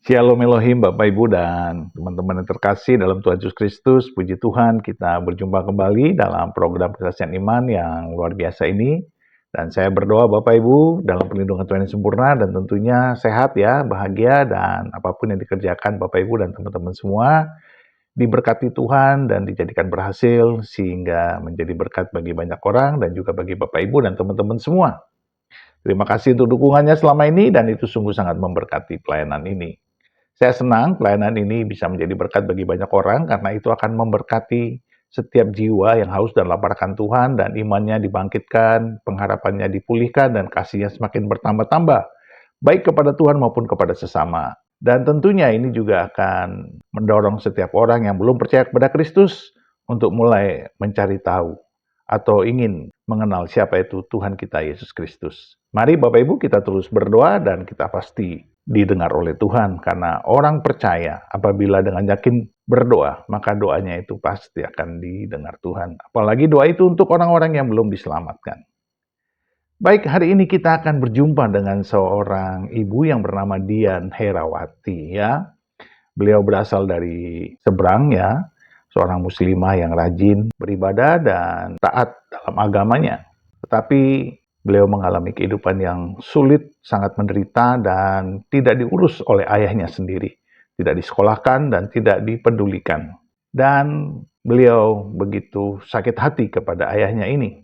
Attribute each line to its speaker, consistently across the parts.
Speaker 1: Shalom Elohim, Bapak Ibu dan teman-teman yang terkasih dalam Tuhan Yesus Kristus. Puji Tuhan, kita berjumpa kembali dalam program kesaksian iman yang luar biasa ini. Dan saya berdoa Bapak Ibu dalam perlindungan Tuhan yang sempurna dan tentunya sehat ya, bahagia dan apapun yang dikerjakan Bapak Ibu dan teman-teman semua diberkati Tuhan dan dijadikan berhasil sehingga menjadi berkat bagi banyak orang dan juga bagi Bapak Ibu dan teman-teman semua. Terima kasih untuk dukungannya selama ini dan itu sungguh sangat memberkati pelayanan ini. Saya senang pelayanan ini bisa menjadi berkat bagi banyak orang karena itu akan memberkati setiap jiwa yang haus dan lapar akan Tuhan dan imannya dibangkitkan, pengharapannya dipulihkan dan kasihnya semakin bertambah-tambah, baik kepada Tuhan maupun kepada sesama. Dan tentunya ini juga akan mendorong setiap orang yang belum percaya kepada Kristus untuk mulai mencari tahu atau ingin mengenal siapa itu Tuhan kita Yesus Kristus. Mari Bapak Ibu kita terus berdoa dan kita pasti didengar oleh Tuhan karena orang percaya apabila dengan yakin berdoa maka doanya itu pasti akan didengar Tuhan. Apalagi doa itu untuk orang-orang yang belum diselamatkan. Baik, hari ini kita akan berjumpa dengan seorang ibu yang bernama Dian Herawati ya. Beliau berasal dari seberang ya, seorang muslimah yang rajin beribadah dan taat dalam agamanya. Tetapi beliau mengalami kehidupan yang sulit, sangat menderita dan tidak diurus oleh ayahnya sendiri. Tidak disekolahkan dan tidak dipedulikan. Dan beliau begitu sakit hati kepada ayahnya ini.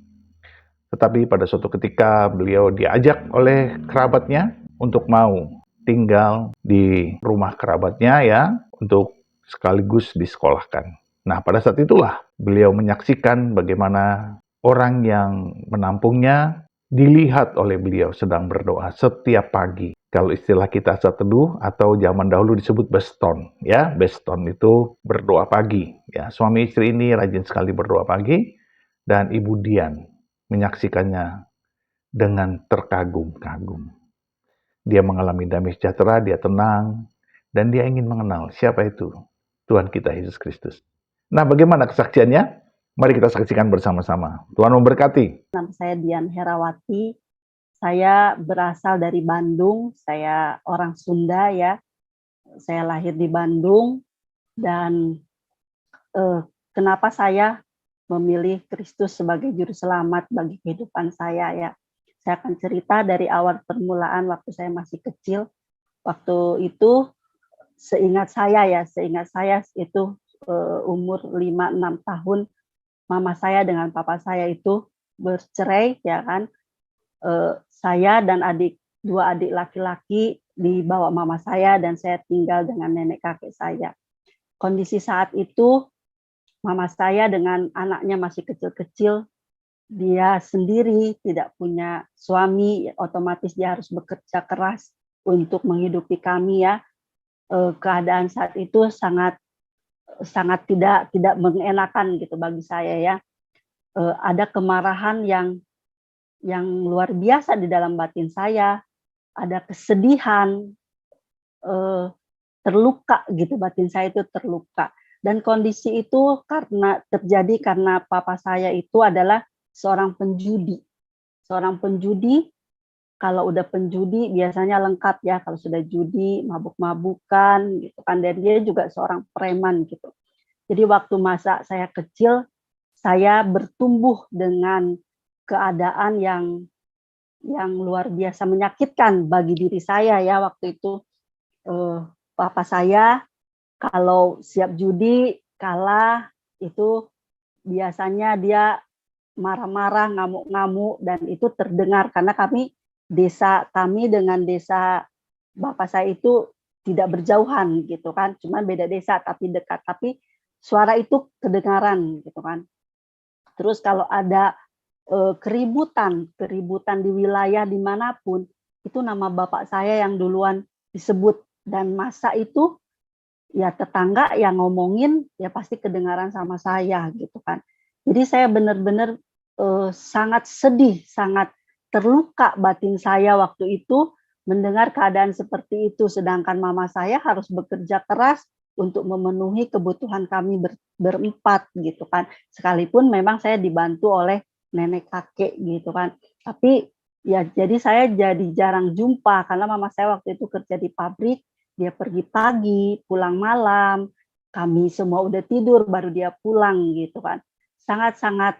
Speaker 1: Tetapi pada suatu ketika beliau diajak oleh kerabatnya untuk mau tinggal di rumah kerabatnya ya, untuk sekaligus disekolahkan. Nah, pada saat itulah beliau menyaksikan bagaimana orang yang menampungnya dilihat oleh beliau sedang berdoa setiap pagi. Kalau istilah kita saat teduh atau zaman dahulu disebut beston, ya, beston itu berdoa pagi. Ya, suami istri ini rajin sekali berdoa pagi dan Ibu Dian menyaksikannya dengan terkagum-kagum. Dia mengalami damai sejahtera, dia tenang, dan dia ingin mengenal siapa itu Tuhan kita Yesus Kristus. Nah, bagaimana kesaksiannya? Mari kita saksikan bersama-sama. Tuhan memberkati.
Speaker 2: Nama saya Dian Herawati. Saya berasal dari Bandung. Saya orang Sunda ya. Saya lahir di Bandung dan kenapa saya memilih Kristus sebagai juru selamat bagi kehidupan saya ya. Saya akan cerita dari awal permulaan waktu saya masih kecil. Waktu itu seingat saya itu umur 5-6 tahun, mama saya dengan papa saya itu bercerai ya kan. Saya dan dua adik laki-laki dibawa mama saya dan saya tinggal dengan nenek kakek saya. Kondisi saat itu mama saya dengan anaknya masih kecil-kecil, dia sendiri tidak punya suami, otomatis dia harus bekerja keras untuk menghidupi kami ya. Keadaan saat itu sangat tidak mengenakan gitu bagi saya ya. Ada kemarahan yang luar biasa di dalam batin saya, ada kesedihan, terluka gitu, batin saya itu terluka. Dan kondisi itu terjadi karena papa saya itu adalah seorang penjudi. Seorang penjudi, kalau udah penjudi biasanya lengkap ya, kalau sudah judi, mabuk-mabukan gitu kan, dan dia juga seorang preman gitu. Jadi waktu masa saya kecil, saya bertumbuh dengan keadaan yang luar biasa menyakitkan bagi diri saya ya waktu itu. Papa saya kalau siap judi kalah itu biasanya dia marah-marah, ngamuk-ngamuk, dan itu terdengar karena desa kami dengan desa bapak saya itu tidak berjauhan gitu kan, cuman beda desa tapi dekat, tapi suara itu kedengaran gitu kan. Terus kalau ada keributan di wilayah dimanapun, itu nama bapak saya yang duluan disebut, dan masa itu ya tetangga yang ngomongin ya pasti kedengaran sama saya gitu kan. Jadi saya benar-benar sangat sedih, sangat terluka batin saya waktu itu mendengar keadaan seperti itu, sedangkan mama saya harus bekerja keras untuk memenuhi kebutuhan kami berempat gitu kan. Sekalipun memang saya dibantu oleh nenek kakek gitu kan. Tapi ya jadi saya jadi jarang jumpa karena mama saya waktu itu kerja di pabrik. Dia pergi pagi, pulang malam, kami semua udah tidur baru dia pulang gitu kan. Sangat-sangat,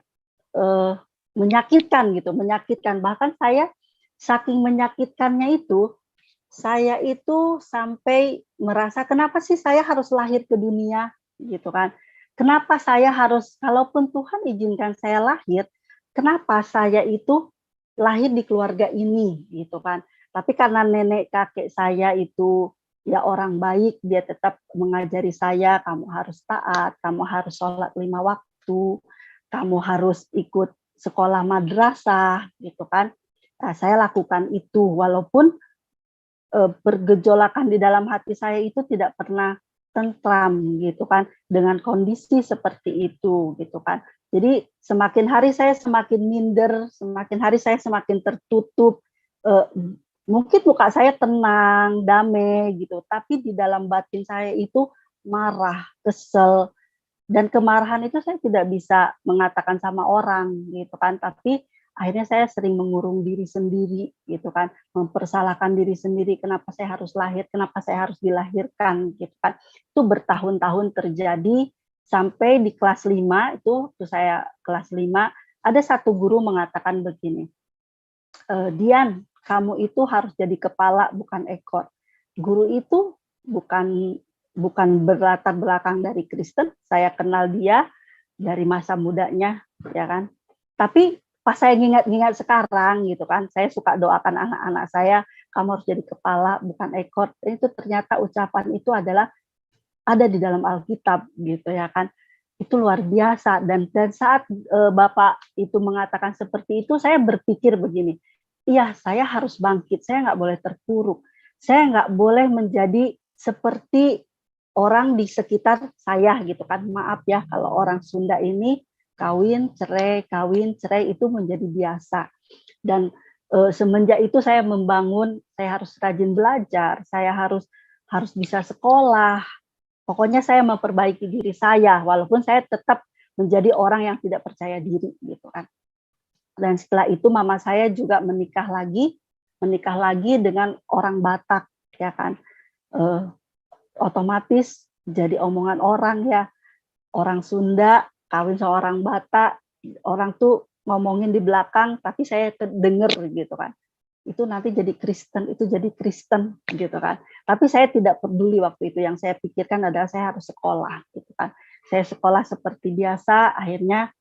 Speaker 2: eee, menyakitkan gitu, menyakitkan. Bahkan saya saking menyakitkannya itu, saya itu sampai merasa, "Kenapa sih saya harus lahir ke dunia?" Gitu kan. "Kenapa saya harus kalaupun Tuhan izinkan saya lahir, kenapa saya itu lahir di keluarga ini?" Gitu kan. Tapi karena nenek kakek saya itu, ya orang baik, dia tetap mengajari saya, "Kamu harus taat, kamu harus sholat 5 waktu, kamu harus ikut sekolah madrasah," gitu kan. Nah, saya lakukan itu walaupun bergejolakan di dalam hati saya itu tidak pernah tentram gitu kan, dengan kondisi seperti itu gitu kan. Jadi semakin hari saya semakin minder, semakin hari saya semakin tertutup, eee, mungkin muka saya tenang, damai gitu, tapi di dalam batin saya itu marah, kesel, dan kemarahan itu saya tidak bisa mengatakan sama orang gitu kan, tapi akhirnya saya sering mengurung diri sendiri gitu kan, mempersalahkan diri sendiri, kenapa saya harus lahir, kenapa saya harus dilahirkan gitu kan. Itu bertahun-tahun terjadi sampai di kelas 5 itu, waktu saya kelas 5 ada satu guru mengatakan begini, "Dian, kamu itu harus jadi kepala bukan ekor." Guru itu bukan bukan berlatar belakang dari Kristen, saya kenal dia dari masa mudanya, ya kan. Tapi pas saya ngingat-ngingat sekarang gitu kan, saya suka doakan anak-anak saya, "Kamu harus jadi kepala bukan ekor." Itu ternyata ucapan itu adalah ada di dalam Alkitab gitu ya kan. Itu luar biasa dan saat, Bapak itu mengatakan seperti itu, saya berpikir begini, "Iya, saya harus bangkit, saya nggak boleh terpuruk, saya nggak boleh menjadi seperti orang di sekitar saya," gitu kan. Maaf ya kalau orang Sunda ini kawin, cerai itu menjadi biasa. Dan, semenjak itu saya membangun, saya harus rajin belajar, saya harus harus bisa sekolah, pokoknya saya memperbaiki diri saya, walaupun saya tetap menjadi orang yang tidak percaya diri, gitu kan. Dan setelah itu mama saya juga menikah lagi dengan orang Batak, ya kan. Eee, Otomatis jadi omongan orang ya, orang Sunda kawin sama orang Batak, orang tuh ngomongin di belakang, tapi saya denger gitu kan. Itu nanti jadi Kristen, itu jadi Kristen gitu kan. Tapi saya tidak peduli waktu itu, yang saya pikirkan adalah saya harus sekolah gitu kan. Saya sekolah seperti biasa, akhirnya,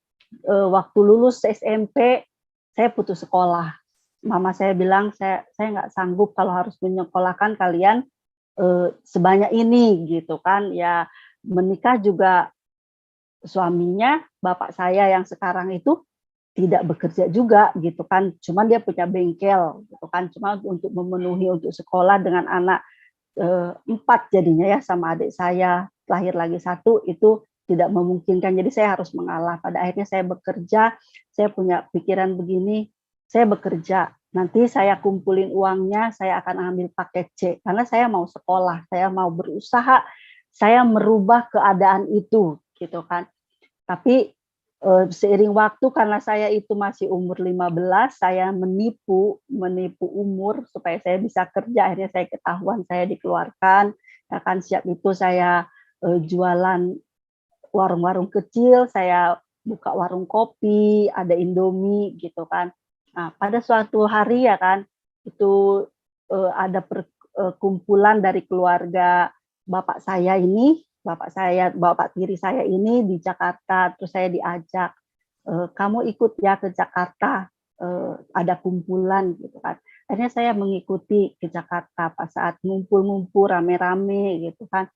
Speaker 2: waktu lulus SMP, saya putus sekolah. Mama saya bilang, "Saya nggak sanggup kalau harus menyekolahkan kalian, sebanyak ini," gitu kan. Ya menikah juga suaminya, bapak saya yang sekarang itu tidak bekerja juga gitu kan, cuman dia punya bengkel gitu kan, cuma untuk memenuhi untuk sekolah dengan anak, 4 jadinya ya sama adik saya, lahir lagi satu itu tidak memungkinkan, jadi saya harus mengalah. Pada akhirnya saya bekerja, saya punya pikiran begini, saya bekerja, nanti saya kumpulin uangnya, saya akan ambil paket C, karena saya mau sekolah, saya mau berusaha, saya merubah keadaan itu, gitu kan. Tapi, seiring waktu karena saya itu masih umur 15, saya menipu menipu umur supaya saya bisa kerja, akhirnya saya ketahuan, saya dikeluarkan, ya kan. Siap itu saya, jualan warung-warung kecil, saya buka warung kopi, ada Indomie gitu kan. Nah, pada suatu hari ya kan, itu, ada kumpulan dari keluarga bapak saya ini, bapak tiri saya ini di Jakarta, terus saya diajak, "Kamu ikut ya ke Jakarta, ada kumpulan," gitu kan. Akhirnya saya mengikuti ke Jakarta, pas saat ngumpul-ngumpul rame-rame gitu kan.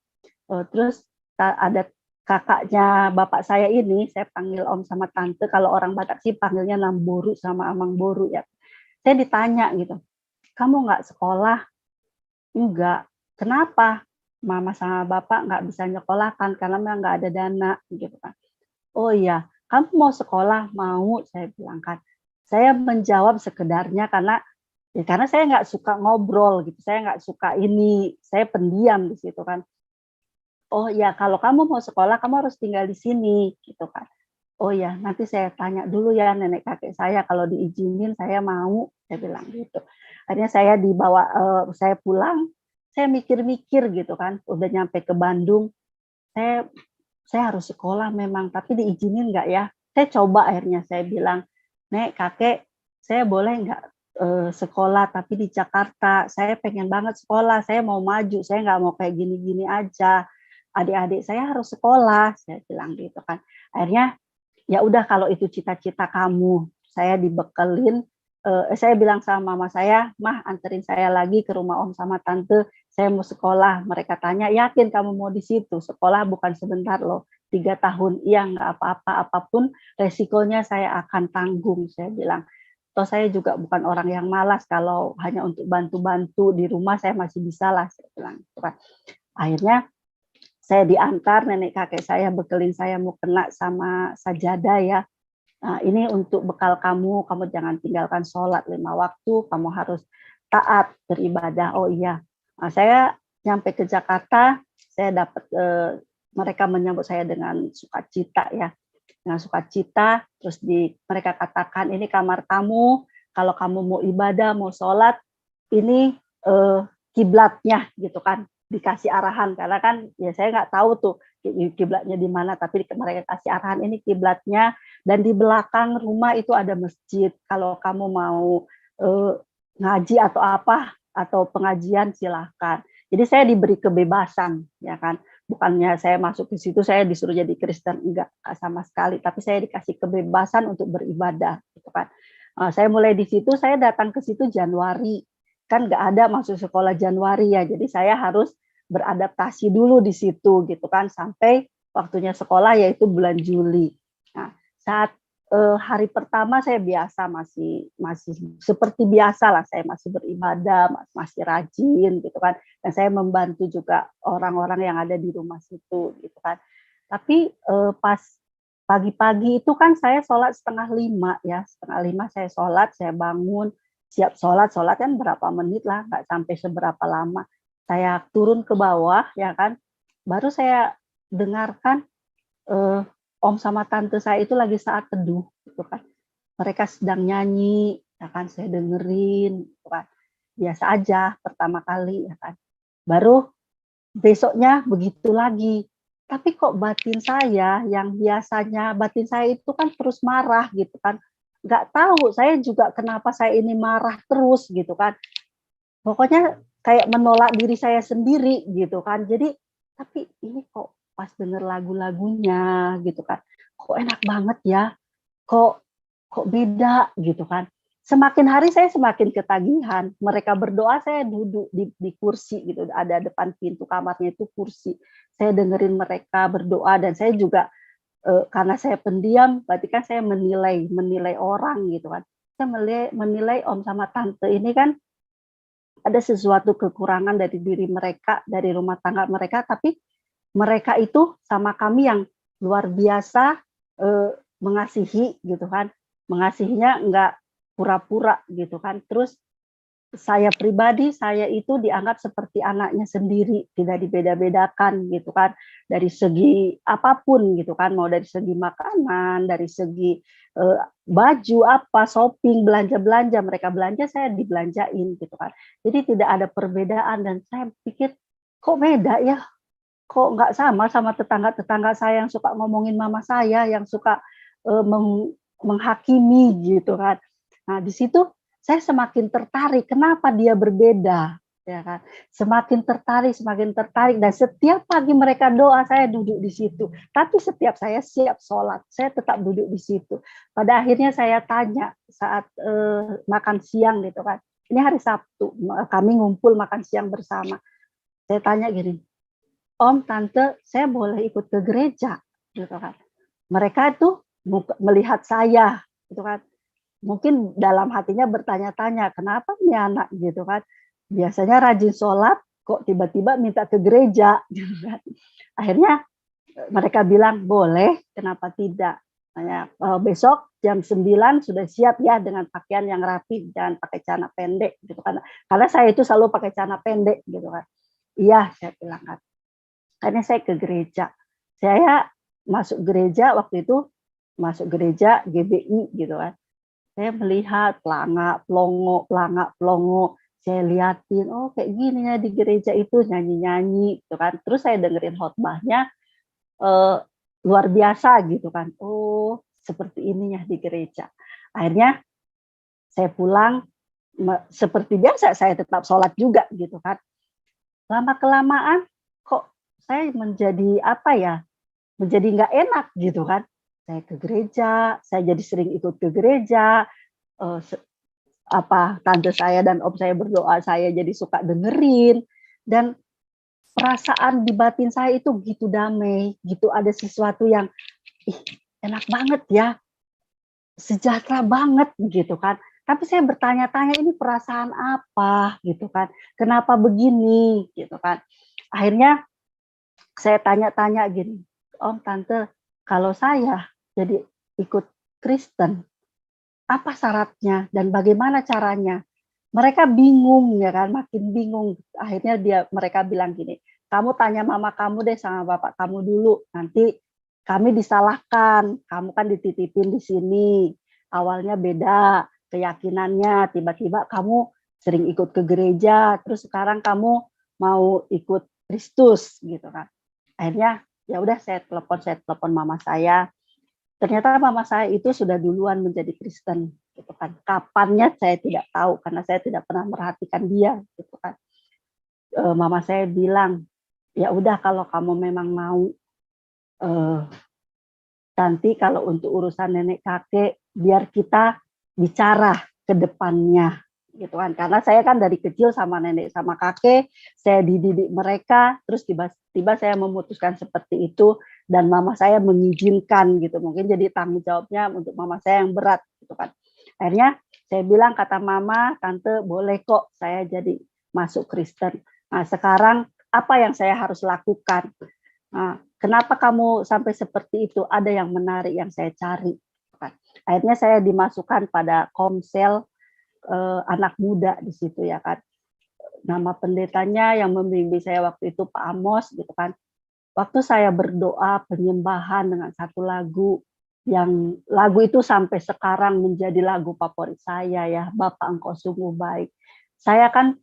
Speaker 2: Terus ada kakaknya bapak saya ini, saya panggil om sama tante, kalau orang Batak sih panggilnya Namboru sama Amang Boru ya. Saya ditanya gitu, "Kamu nggak sekolah?" "Enggak." "Kenapa?" "Mama sama bapak nggak bisa nyekolahkan karena memang nggak ada dana," gitu kan. "Oh iya, kamu mau sekolah?" "Mau," saya bilang kan. Saya menjawab sekedarnya karena saya nggak suka ngobrol gitu, saya nggak suka ini, saya pendiam di situ kan. "Oh ya, kalau kamu mau sekolah, kamu harus tinggal di sini," gitu kan. "Oh ya, nanti saya tanya dulu ya nenek kakek saya, kalau diizinin saya mau," saya bilang gitu. Akhirnya saya dibawa, saya pulang, saya mikir-mikir gitu kan, udah nyampe ke Bandung, saya saya harus sekolah memang, tapi diizinin nggak ya? Saya coba akhirnya saya bilang, "Nek, Kakek, saya boleh nggak, sekolah tapi di Jakarta? Saya pengen banget sekolah, saya mau maju, saya nggak mau kayak gini-gini aja. Adik-adik saya harus sekolah," saya bilang gitu kan. Akhirnya, "Ya udah kalau itu cita-cita kamu," saya dibekelin, saya bilang sama mama saya, "Mah, anterin saya lagi ke rumah om sama tante, saya mau sekolah." Mereka tanya, "Yakin kamu mau di situ? Sekolah bukan sebentar loh, 3 tahun." "Iya, nggak apa-apa, apapun resikonya saya akan tanggung," saya bilang. "Toh saya juga bukan orang yang malas, kalau hanya untuk bantu-bantu di rumah saya masih bisalah," saya bilang gitu kan. Akhirnya saya diantar, nenek kakek saya bekelin saya mukena sama sajadah ya. "Nah, ini untuk bekal kamu, kamu jangan tinggalkan sholat 5 waktu, kamu harus taat beribadah." Oh iya. Nah, saya nyampe ke Jakarta, saya dapat, mereka menyambut saya dengan sukacita ya, dengan sukacita, terus mereka katakan, "Ini kamar kamu, kalau kamu mau ibadah, mau sholat, ini, kiblatnya," gitu kan. Dikasih arahan, karena kan ya saya nggak tahu tuh kiblatnya di mana, tapi mereka kasih arahan, "Ini kiblatnya, dan di belakang rumah itu ada masjid. Kalau kamu mau, eee, ngaji atau apa, atau pengajian silahkan." Jadi saya diberi kebebasan, ya kan. Bukannya saya masuk ke situ saya disuruh jadi Kristen, enggak sama sekali, tapi saya dikasih kebebasan untuk beribadah, gitu kan. Saya mulai di situ, saya datang ke situ Januari, kan nggak ada masuk sekolah Januari ya, jadi saya harus beradaptasi dulu di situ gitu kan, sampai waktunya sekolah yaitu bulan Juli. Nah, saat, hari pertama saya biasa masih masih seperti biasalah, saya masih beribadah, masih rajin gitu kan, dan saya membantu juga orang-orang yang ada di rumah situ gitu kan. Tapi, pas pagi-pagi itu kan saya sholat 4:30 ya, 4:30 saya sholat, saya bangun, siap sholat, sholat kan berapa menit lah, nggak sampai seberapa lama. Saya turun ke bawah ya kan, baru saya dengarkan, eee, om sama tante saya itu lagi saat teduh gitu kan. Mereka sedang nyanyi, ya kan, saya dengerin gitu kan. Biasa aja pertama kali ya kan. Baru besoknya begitu lagi. Tapi kok batin saya yang biasanya batin saya itu kan terus marah gitu kan. Nggak tahu saya juga kenapa saya ini marah terus gitu kan. Pokoknya kayak menolak diri saya sendiri gitu kan. Jadi, tapi ini kok pas denger lagu-lagunya gitu kan, kok enak banget ya, kok kok beda gitu kan. Semakin hari saya semakin ketagihan. Mereka berdoa, saya duduk di kursi gitu, ada depan pintu kamarnya itu kursi. Saya dengerin mereka berdoa dan saya juga, karena saya pendiam, berarti kan saya menilai menilai orang gitu kan. Saya menilai om sama tante ini kan ada sesuatu kekurangan dari diri mereka, dari rumah tangga mereka, tapi mereka itu sama kami yang luar biasa, mengasihi gitu kan. Mengasihinya enggak pura-pura gitu kan. Terus saya pribadi, saya itu dianggap seperti anaknya sendiri, tidak dibeda-bedakan gitu kan, dari segi apapun gitu kan, mau dari segi makanan, dari segi, baju apa, shopping, belanja-belanja, mereka belanja saya dibelanjain gitu kan. Jadi tidak ada perbedaan dan saya pikir, "Kok beda ya? Kok nggak sama tetangga-tetangga saya yang suka ngomongin mama saya, yang suka, menghakimi," gitu kan. Nah, di situ saya semakin tertarik, kenapa dia berbeda, ya kan. Semakin tertarik dan setiap pagi mereka doa, saya duduk di situ. Tapi setiap saya siap sholat, saya tetap duduk di situ. Pada akhirnya saya tanya saat, makan siang gitu kan, ini hari Sabtu, kami ngumpul makan siang bersama. Saya tanya gini, "Om, Tante, saya boleh ikut ke gereja?" Gitu kan. Mereka itu melihat saya, gitu kan. Mungkin dalam hatinya bertanya-tanya, "Kenapa nih anak?" Gitu kan. Biasanya rajin sholat, kok tiba-tiba minta ke gereja, gitu kan. Akhirnya, mereka bilang, "Boleh, kenapa tidak?" Makanya, "Besok jam 9 sudah siap ya dengan pakaian yang rapi, jangan pakai celana pendek," gitu kan. Karena saya itu selalu pakai celana pendek, gitu kan. "Iya," saya bilang kan. Akhirnya saya ke gereja. Saya masuk gereja waktu itu, masuk gereja GBI gitu kan. Saya melihat pelanga-pelongo, saya liatin, oh kayak gini ya di gereja itu nyanyi-nyanyi gitu kan. Terus saya dengerin khotbahnya luar biasa gitu kan. Oh, seperti ini ya di gereja. Akhirnya saya pulang seperti biasa saya tetap sholat juga gitu kan. Lama-kelamaan kok saya menjadi apa ya, menjadi nggak enak gitu kan. Saya ke gereja, saya jadi sering ikut ke gereja, tante saya dan om saya berdoa, saya jadi suka dengerin, dan perasaan di batin saya itu gitu damai, gitu ada sesuatu yang, ih enak banget ya, sejahtera banget gitu kan. Tapi saya bertanya-tanya ini perasaan apa gitu kan, kenapa begini gitu kan. Akhirnya saya tanya-tanya gini, "Om, Tante, kalau saya jadi ikut Kristen, apa syaratnya dan bagaimana caranya?" Mereka bingung ya kan, makin bingung. Akhirnya mereka bilang gini, "Kamu tanya mama kamu deh sama bapak kamu dulu, nanti kami disalahkan, kamu kan dititipin di sini, awalnya beda keyakinannya, tiba-tiba kamu sering ikut ke gereja, terus sekarang kamu mau ikut Kristus," gitu kan. Akhirnya ya udah saya telepon mama saya. Ternyata mama saya itu sudah duluan menjadi Kristen gitu kan. Kapannya saya tidak tahu karena saya tidak pernah merhatikan dia gitu kan. Mama saya bilang, "Ya udah kalau kamu memang mau, eee, nanti kalau untuk urusan nenek kakek biar kita bicara ke depannya," gitu kan. Karena saya kan dari kecil sama nenek sama kakek, saya dididik mereka, terus tiba-tiba saya memutuskan seperti itu dan mama saya mengizinkan gitu. Mungkin jadi tanggung jawabnya untuk mama saya yang berat gitu kan. Akhirnya saya bilang kata mama, "Tante boleh kok saya jadi masuk Kristen. Nah sekarang apa yang saya harus lakukan?" Nah, "Kenapa kamu sampai seperti itu? Ada yang menarik yang saya cari." Akhirnya saya dimasukkan pada komsel anak muda di situ ya kan. Nama pendetanya yang membimbing saya waktu itu Pak Amos gitu kan. Waktu saya berdoa penyembahan dengan satu lagu, yang lagu itu sampai sekarang menjadi lagu favorit saya ya, "Bapa Engkau Sungguh Baik." Saya kan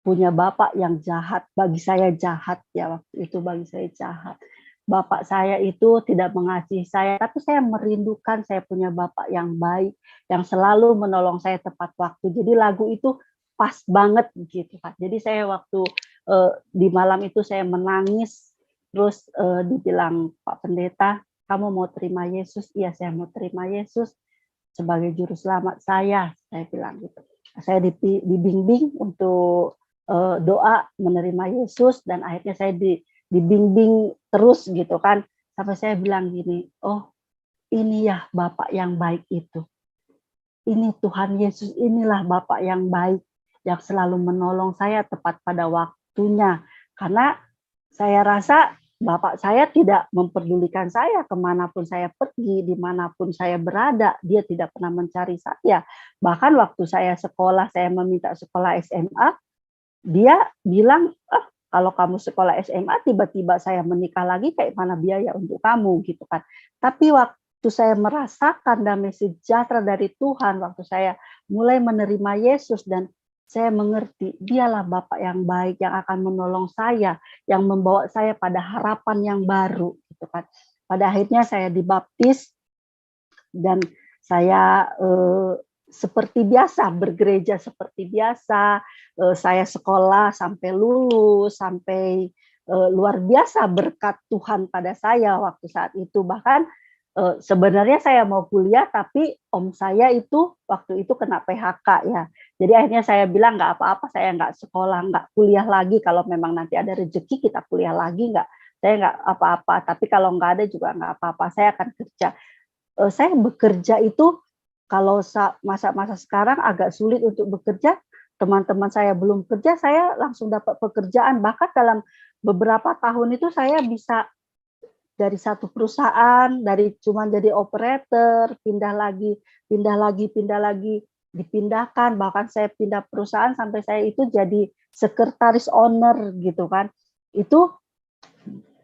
Speaker 2: punya bapak yang jahat, bagi saya jahat ya, waktu itu bagi saya jahat. Bapak saya itu tidak mengasihi saya, tapi saya merindukan saya punya bapak yang baik, yang selalu menolong saya tepat waktu. Jadi lagu itu pas banget gitu Kak. Jadi saya waktu, di malam itu saya menangis, terus, dibilang, "Pak Pendeta, kamu mau terima Yesus?" "Iya, saya mau terima Yesus sebagai juru selamat saya bilang gitu. Saya dibimbing untuk doa menerima Yesus dan akhirnya saya dibimbing terus gitu kan, sampai saya bilang gini, "Oh ini ya Bapak yang baik itu. Ini Tuhan Yesus inilah Bapak yang baik, yang selalu menolong saya tepat pada waktunya." Karena saya rasa bapak saya tidak memperdulikan saya kemanapun saya pergi, dimanapun saya berada, dia tidak pernah mencari saya. Bahkan waktu saya sekolah, saya meminta sekolah SMA, dia bilang, "Ah, kalau kamu sekolah SMA tiba-tiba saya menikah lagi kayak mana biaya untuk kamu," gitu kan. Tapi waktu saya merasakan damai sejahtera dari Tuhan, waktu saya mulai menerima Yesus dan saya mengerti dialah Bapak yang baik yang akan menolong saya, yang membawa saya pada harapan yang baru gitu kan. Pada akhirnya saya dibaptis dan saya seperti biasa bergereja seperti biasa, saya sekolah sampai lulus, sampai luar biasa berkat Tuhan pada saya waktu saat itu. Bahkan sebenarnya saya mau kuliah tapi om saya itu waktu itu kena PHK ya. Jadi akhirnya saya bilang nggak apa-apa, saya nggak sekolah, nggak kuliah lagi. Kalau memang nanti ada rezeki kita kuliah lagi nggak, saya nggak apa-apa. Tapi kalau nggak ada juga nggak apa-apa, saya akan kerja. Saya bekerja itu kalau masa-masa sekarang agak sulit untuk bekerja, teman-teman saya belum kerja, saya langsung dapat pekerjaan. Bahkan dalam beberapa tahun itu saya bisa dari satu perusahaan, dari cuma jadi operator, pindah lagi, dipindahkan, bahkan saya pindah perusahaan sampai saya itu jadi sekretaris owner gitu kan. Itu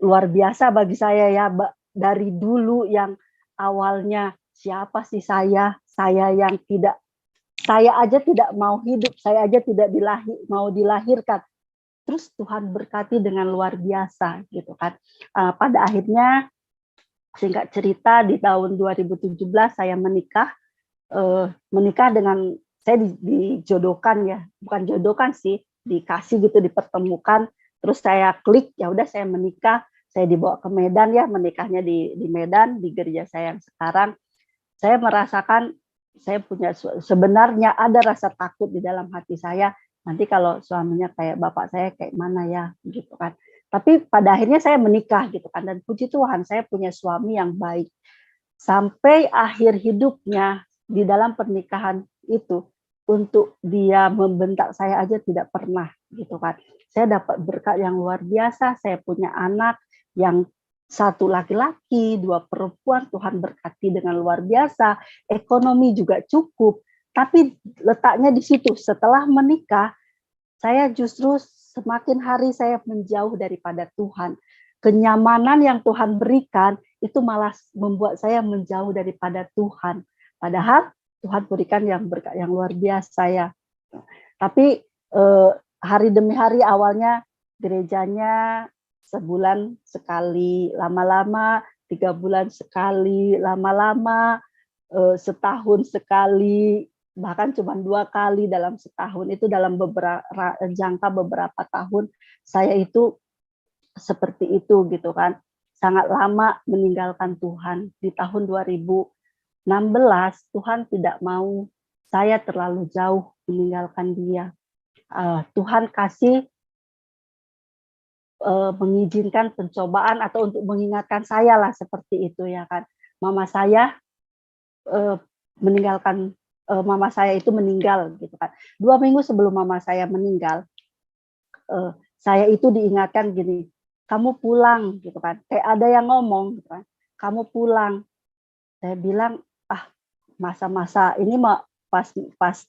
Speaker 2: luar biasa bagi saya ya, dari dulu yang awalnya siapa sih saya yang tidak saya aja tidak mau hidup, saya aja tidak mau dilahirkan. Terus Tuhan berkati dengan luar biasa gitu kan. Pada akhirnya, singkat cerita, di tahun 2017 saya menikah dengan, saya dijodohkan ya, bukan jodohkan sih, dikasih gitu, dipertemukan, terus saya klik, ya udah saya menikah, saya dibawa ke Medan ya, menikahnya di Medan, di gereja saya yang sekarang. Saya merasakan saya punya, sebenarnya ada rasa takut di dalam hati saya, nanti kalau suaminya kayak bapak saya kayak mana ya, gitu kan. Tapi pada akhirnya saya menikah gitu kan, dan puji Tuhan saya punya suami yang baik. Sampai akhir hidupnya di dalam pernikahan itu, untuk dia membentak saya aja tidak pernah gitu kan. Saya dapat berkat yang luar biasa, saya punya anak yang satu laki-laki, dua perempuan, Tuhan berkati dengan luar biasa, ekonomi juga cukup. Tapi letaknya di situ, setelah menikah, saya justru semakin hari saya menjauh daripada Tuhan. Kenyamanan yang Tuhan berikan itu malah membuat saya menjauh daripada Tuhan. Padahal Tuhan berikan yang berkat yang luar biasa ya. Tapi hari demi hari, awalnya gerejanya sebulan sekali, lama-lama 3 bulan sekali, lama-lama setahun sekali, bahkan cuma 2 kali dalam setahun. Itu dalam jangka beberapa tahun saya itu seperti itu gitu kan. Sangat lama meninggalkan Tuhan. Di tahun 2016 Tuhan tidak mau saya terlalu jauh meninggalkan Dia. Tuhan kasih mengizinkan pencobaan atau untuk mengingatkan saya lah, seperti itu ya kan. Mama saya mama saya itu meninggal gitu kan. 2 minggu sebelum mama saya meninggal, saya itu diingatkan gini, kamu pulang gitu kan. Kayak ada yang ngomong gitu kan, kamu pulang. Saya bilang, masa-masa ini pas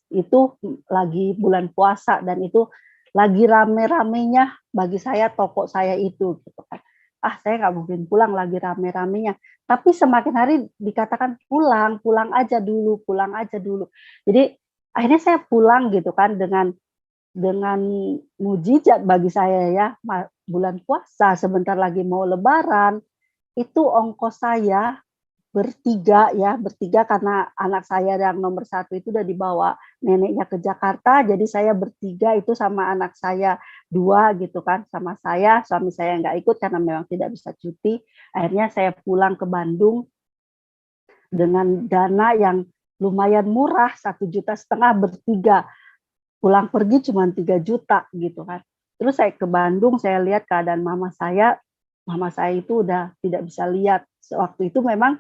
Speaker 2: itu lagi bulan puasa, dan itu lagi rame-ramenya bagi saya toko saya itu gitu kan. Saya nggak mungkin pulang, lagi rame-ramenya. Tapi semakin hari dikatakan pulang aja dulu, pulang aja dulu. Jadi akhirnya saya pulang gitu kan, dengan mujizat bagi saya ya, bulan puasa sebentar lagi mau lebaran, itu ongkos saya bertiga karena anak saya yang nomor 1 itu udah dibawa neneknya ke Jakarta, jadi saya bertiga itu sama anak saya 2 gitu kan, sama saya, suami saya nggak ikut karena memang tidak bisa cuti. Akhirnya saya pulang ke Bandung dengan dana yang lumayan murah, 1,5 juta bertiga. Pulang pergi cuma 3 juta gitu kan. Terus saya ke Bandung, saya lihat keadaan mama saya itu udah tidak bisa lihat. Waktu itu memang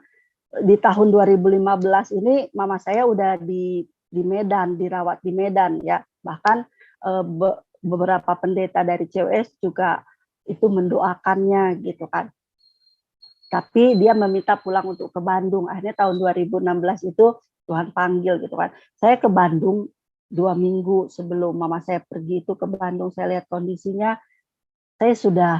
Speaker 2: di tahun 2015 ini mama saya udah di Medan, dirawat di Medan ya. Bahkan beberapa pendeta dari COS juga itu mendoakannya gitu kan. Tapi dia meminta pulang untuk ke Bandung. Akhirnya tahun 2016 itu Tuhan panggil gitu kan. Saya ke Bandung 2 minggu sebelum mama saya pergi itu ke Bandung, saya lihat kondisinya, saya sudah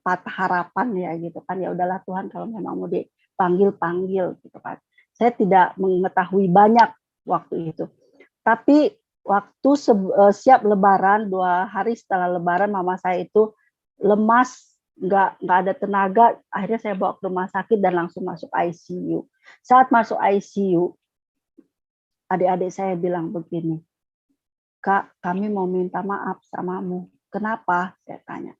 Speaker 2: patah harapan ya gitu kan. Ya udahlah Tuhan, kalau memang mau panggil gitu kan. Saya tidak mengetahui banyak waktu itu. Tapi waktu siap Lebaran, 2 hari setelah Lebaran, mama saya itu lemas, nggak ada tenaga. Akhirnya saya bawa ke rumah sakit dan langsung masuk ICU. Saat masuk ICU, adik-adik saya bilang begini, Kak, kami mau minta maaf samamu. Kenapa? Saya tanya.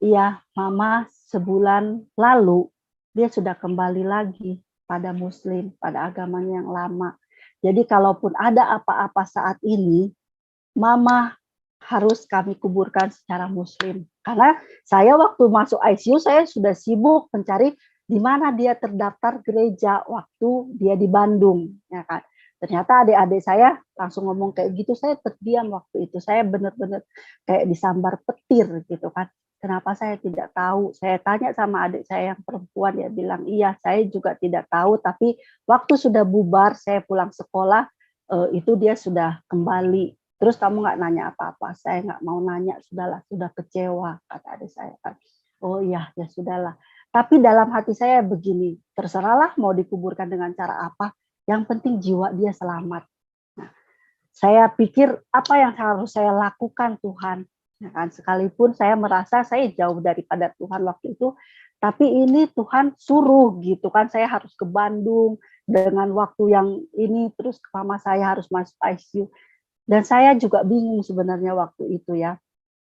Speaker 2: Iya, Mama sebulan lalu dia sudah kembali lagi pada Muslim, pada agamanya yang lama. Jadi kalaupun ada apa-apa saat ini, Mama harus kami kuburkan secara Muslim. Karena saya waktu masuk ICU, saya sudah sibuk mencari di mana dia terdaftar gereja waktu dia di Bandung, ya kan. Ternyata adik-adik saya langsung ngomong kayak gitu, saya terdiam waktu itu. Saya benar-benar kayak disambar petir gitu kan. Kenapa saya tidak tahu? Saya tanya sama adik saya yang perempuan, dia bilang, iya saya juga tidak tahu, tapi waktu sudah bubar, saya pulang sekolah, itu dia sudah kembali. Terus kamu nggak nanya apa-apa? Saya nggak mau nanya, sudahlah, sudah kecewa, kata adik saya kan. Oh iya, ya sudahlah. Tapi dalam hati saya begini, terserahlah mau dikuburkan dengan cara apa, yang penting jiwa dia selamat. Nah, Saya pikir apa yang harus saya lakukan Tuhan, ya kan? Sekalipun saya merasa saya jauh daripada Tuhan waktu itu, tapi ini Tuhan suruh gitu kan, saya harus ke Bandung dengan waktu yang ini, terus mama saya harus masuk ICU. Dan saya juga bingung sebenarnya waktu itu ya,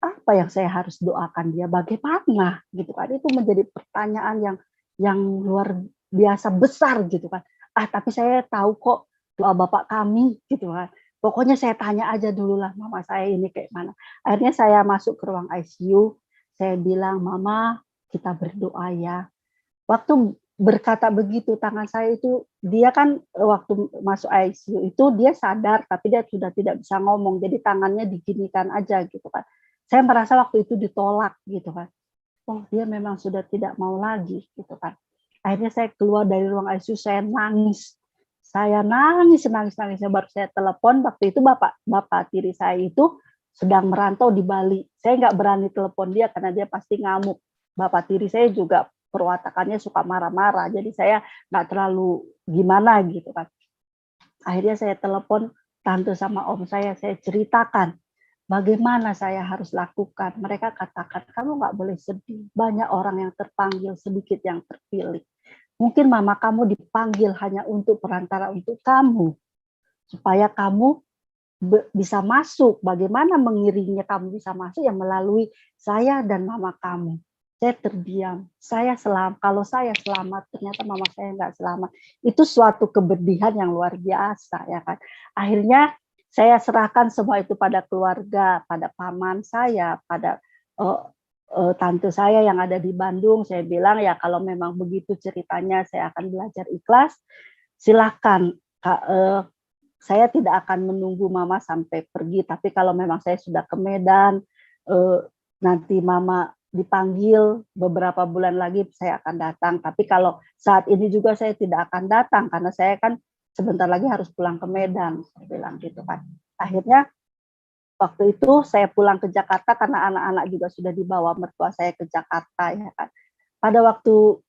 Speaker 2: apa yang saya harus doakan dia, bagaimana gitu kan. Itu menjadi pertanyaan yang luar biasa besar gitu kan. Tapi saya tahu kok doa Bapak kami gitu kan. Pokoknya saya tanya aja dulu lah mama saya ini kayak mana. Akhirnya saya masuk ke ruang ICU, saya bilang, "Mama, kita berdoa ya." Waktu berkata begitu, tangan saya itu, dia kan waktu masuk ICU itu dia sadar, tapi dia sudah tidak bisa ngomong, jadi tangannya diginikan aja gitu kan. Saya merasa waktu itu ditolak gitu kan. Oh, dia memang sudah tidak mau lagi gitu kan. Akhirnya saya keluar dari ruang ICU, saya nangis. Saya nangis, nangis-nangisnya, baru saya telepon, waktu itu bapak tiri saya itu sedang merantau di Bali. Saya nggak berani telepon dia karena dia pasti ngamuk. Bapak tiri saya juga perwatakannya suka marah-marah, jadi saya nggak terlalu gimana gitu kan. Akhirnya saya telepon tante sama om saya ceritakan bagaimana saya harus lakukan. Mereka katakan, kamu nggak boleh sedih, banyak orang yang terpanggil, sedikit yang terpilih. Mungkin mama kamu dipanggil hanya untuk perantara untuk kamu, supaya kamu bisa masuk. Bagaimana mengiringnya kamu bisa masuk yang melalui saya dan mama kamu. Saya terdiam. Kalau saya selamat, ternyata mama saya nggak selamat. Itu suatu kebedihan yang luar biasa, ya kan. Akhirnya saya serahkan semua itu pada keluarga, pada paman saya, pada tante saya yang ada di Bandung. Saya bilang ya kalau memang begitu ceritanya, saya akan belajar ikhlas. Silakan, saya tidak akan menunggu mama sampai pergi, tapi kalau memang saya sudah ke Medan, nanti mama dipanggil beberapa bulan lagi saya akan datang. Tapi kalau saat ini juga saya tidak akan datang karena saya kan sebentar lagi harus pulang ke Medan, saya bilang gitu kan. Akhirnya waktu itu saya pulang ke Jakarta karena anak-anak juga sudah dibawa mertua saya ke Jakarta, ya kan. Pada waktu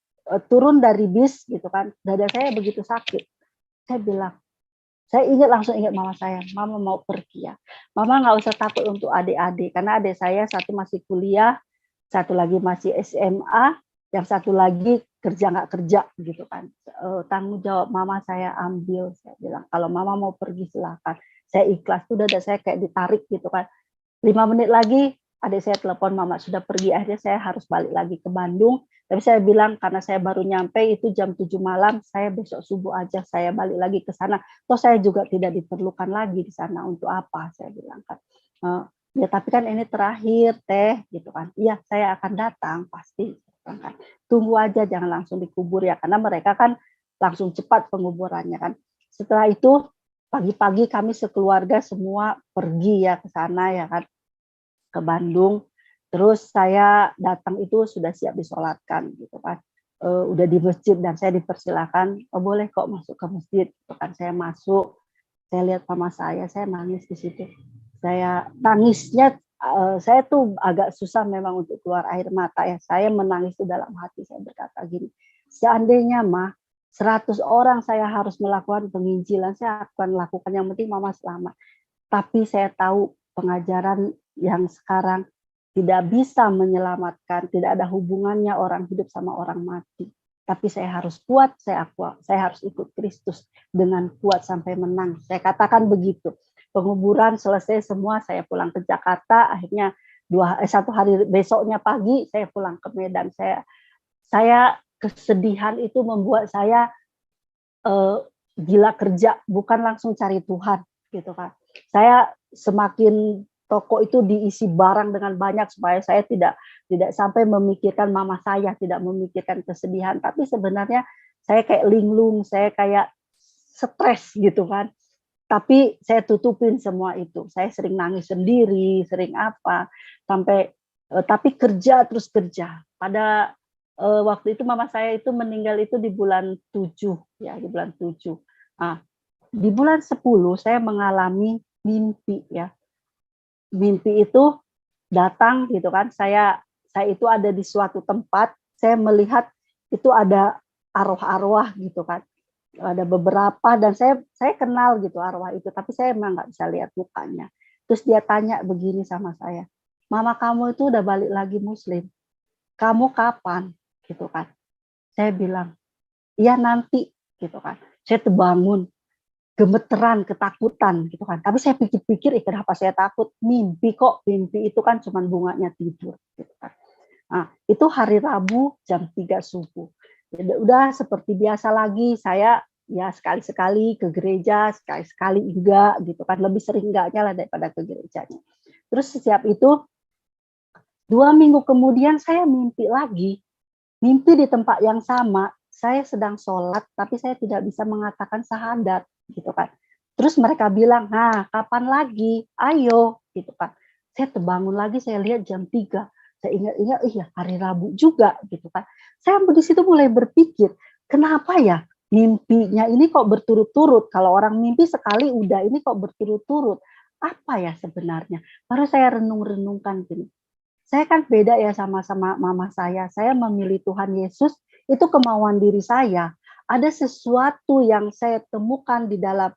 Speaker 2: turun dari bis gitu kan, dada saya begitu sakit. Saya bilang, saya langsung ingat mama saya, mama mau pergi ya. Mama nggak usah takut untuk adik-adik, karena adik saya satu masih kuliah, satu lagi masih SMA, yang satu lagi kerja nggak kerja gitu kan. Tanggung jawab mama saya ambil, saya bilang kalau mama mau pergi silakan. Saya ikhlas, sudah ada saya kayak ditarik gitu kan. 5 menit lagi adik saya telepon mama sudah pergi, akhirnya saya harus balik lagi ke Bandung. Tapi saya bilang karena saya baru nyampe itu jam 7 malam, saya besok subuh aja saya balik lagi ke sana. Toh saya juga tidak diperlukan lagi di sana, untuk apa saya bilang kan. Ya tapi kan ini terakhir teh gitu kan. Iya saya akan datang pasti. Kan. Tunggu aja jangan langsung dikubur ya, karena mereka kan langsung cepat penguburannya kan. Setelah itu pagi-pagi kami sekeluarga semua pergi ya ke sana ya kan, ke Bandung. Terus saya datang itu sudah siap disolatkan gitu kan. Udah di masjid dan saya dipersilakan, boleh kok masuk ke masjid gitu kan. Saya masuk, saya lihat mama saya nangis di situ. Saya nangisnya, saya tuh agak susah memang untuk keluar air mata ya. Saya menangis di dalam hati, saya berkata gini, seandainya mah 100 orang saya harus melakukan penginjilan, saya akan lakukan, yang penting mama selamat. Tapi saya tahu pengajaran yang sekarang tidak bisa menyelamatkan, tidak ada hubungannya orang hidup sama orang mati. Tapi saya harus kuat, saya harus ikut Kristus dengan kuat sampai menang. Saya katakan begitu. Penguburan selesai semua, saya pulang ke Jakarta. Akhirnya 1 hari besoknya pagi saya pulang ke Medan. Saya kesedihan itu membuat saya gila kerja, bukan langsung cari Tuhan gitu kan. Saya semakin toko itu diisi barang dengan banyak supaya saya tidak sampai memikirkan mama saya, tidak memikirkan kesedihan, tapi sebenarnya saya kayak linglung, saya kayak stres gitu kan. Tapi saya tutupin semua itu. Saya sering nangis sendiri, sering apa, sampai tapi kerja terus kerja. Pada waktu itu mama saya itu meninggal itu di bulan 7 ya, di bulan 7. Nah, di bulan 10 saya mengalami mimpi ya. Mimpi itu datang gitu kan. Saya itu ada di suatu tempat, saya melihat itu ada arwah-arwah gitu kan. Ada beberapa dan saya kenal gitu arwah itu, tapi saya emang nggak bisa lihat mukanya. Terus dia tanya begini sama saya, "Mama kamu itu udah balik lagi Muslim, kamu kapan?" Gitu kan. Saya bilang, "Iya nanti," gitu kan. Saya terbangun, gemeteran, ketakutan gitu kan. Tapi saya pikir-pikir, kenapa saya takut? Mimpi kok, mimpi itu kan cuma bunganya tidur gitu kan. Nah, itu hari Rabu jam 3 subuh. Ya udah seperti biasa lagi, saya ya sekali-sekali ke gereja, sekali-sekali enggak gitu kan, lebih sering enggaknya lah daripada ke gerejanya. Terus setiap itu 2 minggu kemudian saya mimpi lagi, mimpi di tempat yang sama, saya sedang sholat tapi saya tidak bisa mengatakan syahadat gitu kan. Terus mereka bilang, "Nah, kapan lagi? Ayo," gitu kan. Saya terbangun lagi, saya lihat jam 3. Saya ingat-ingat, iya hari Rabu juga gitu kan. Saya di situ mulai berpikir, kenapa ya mimpinya ini kok berturut-turut? Kalau orang mimpi sekali udah, ini kok berturut-turut? Apa ya sebenarnya? Baru saya renung-renungkan gini, saya kan beda ya sama mama saya. Saya memilih Tuhan Yesus itu kemauan diri saya. Ada sesuatu yang saya temukan di dalam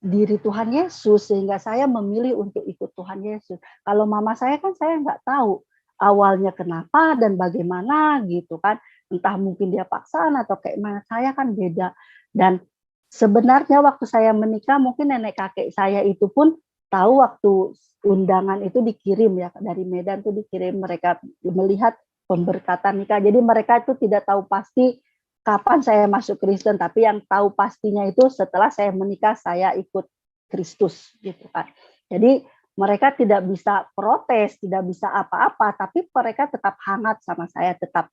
Speaker 2: diri Tuhan Yesus sehingga saya memilih untuk ikut Tuhan Yesus. Kalau mama saya kan saya nggak tahu awalnya kenapa dan bagaimana gitu kan. Entah mungkin dia paksaan atau kayak mana. Saya kan beda. Dan sebenarnya waktu saya menikah mungkin nenek kakek saya itu pun tahu waktu undangan itu dikirim ya dari Medan tuh dikirim mereka melihat pemberkatan nikah. Jadi mereka itu tidak tahu pasti kapan saya masuk Kristen, tapi yang tahu pastinya itu setelah saya menikah saya ikut Kristus gitu kan. Jadi mereka tidak bisa protes, tidak bisa apa-apa, tapi mereka tetap hangat sama saya, tetap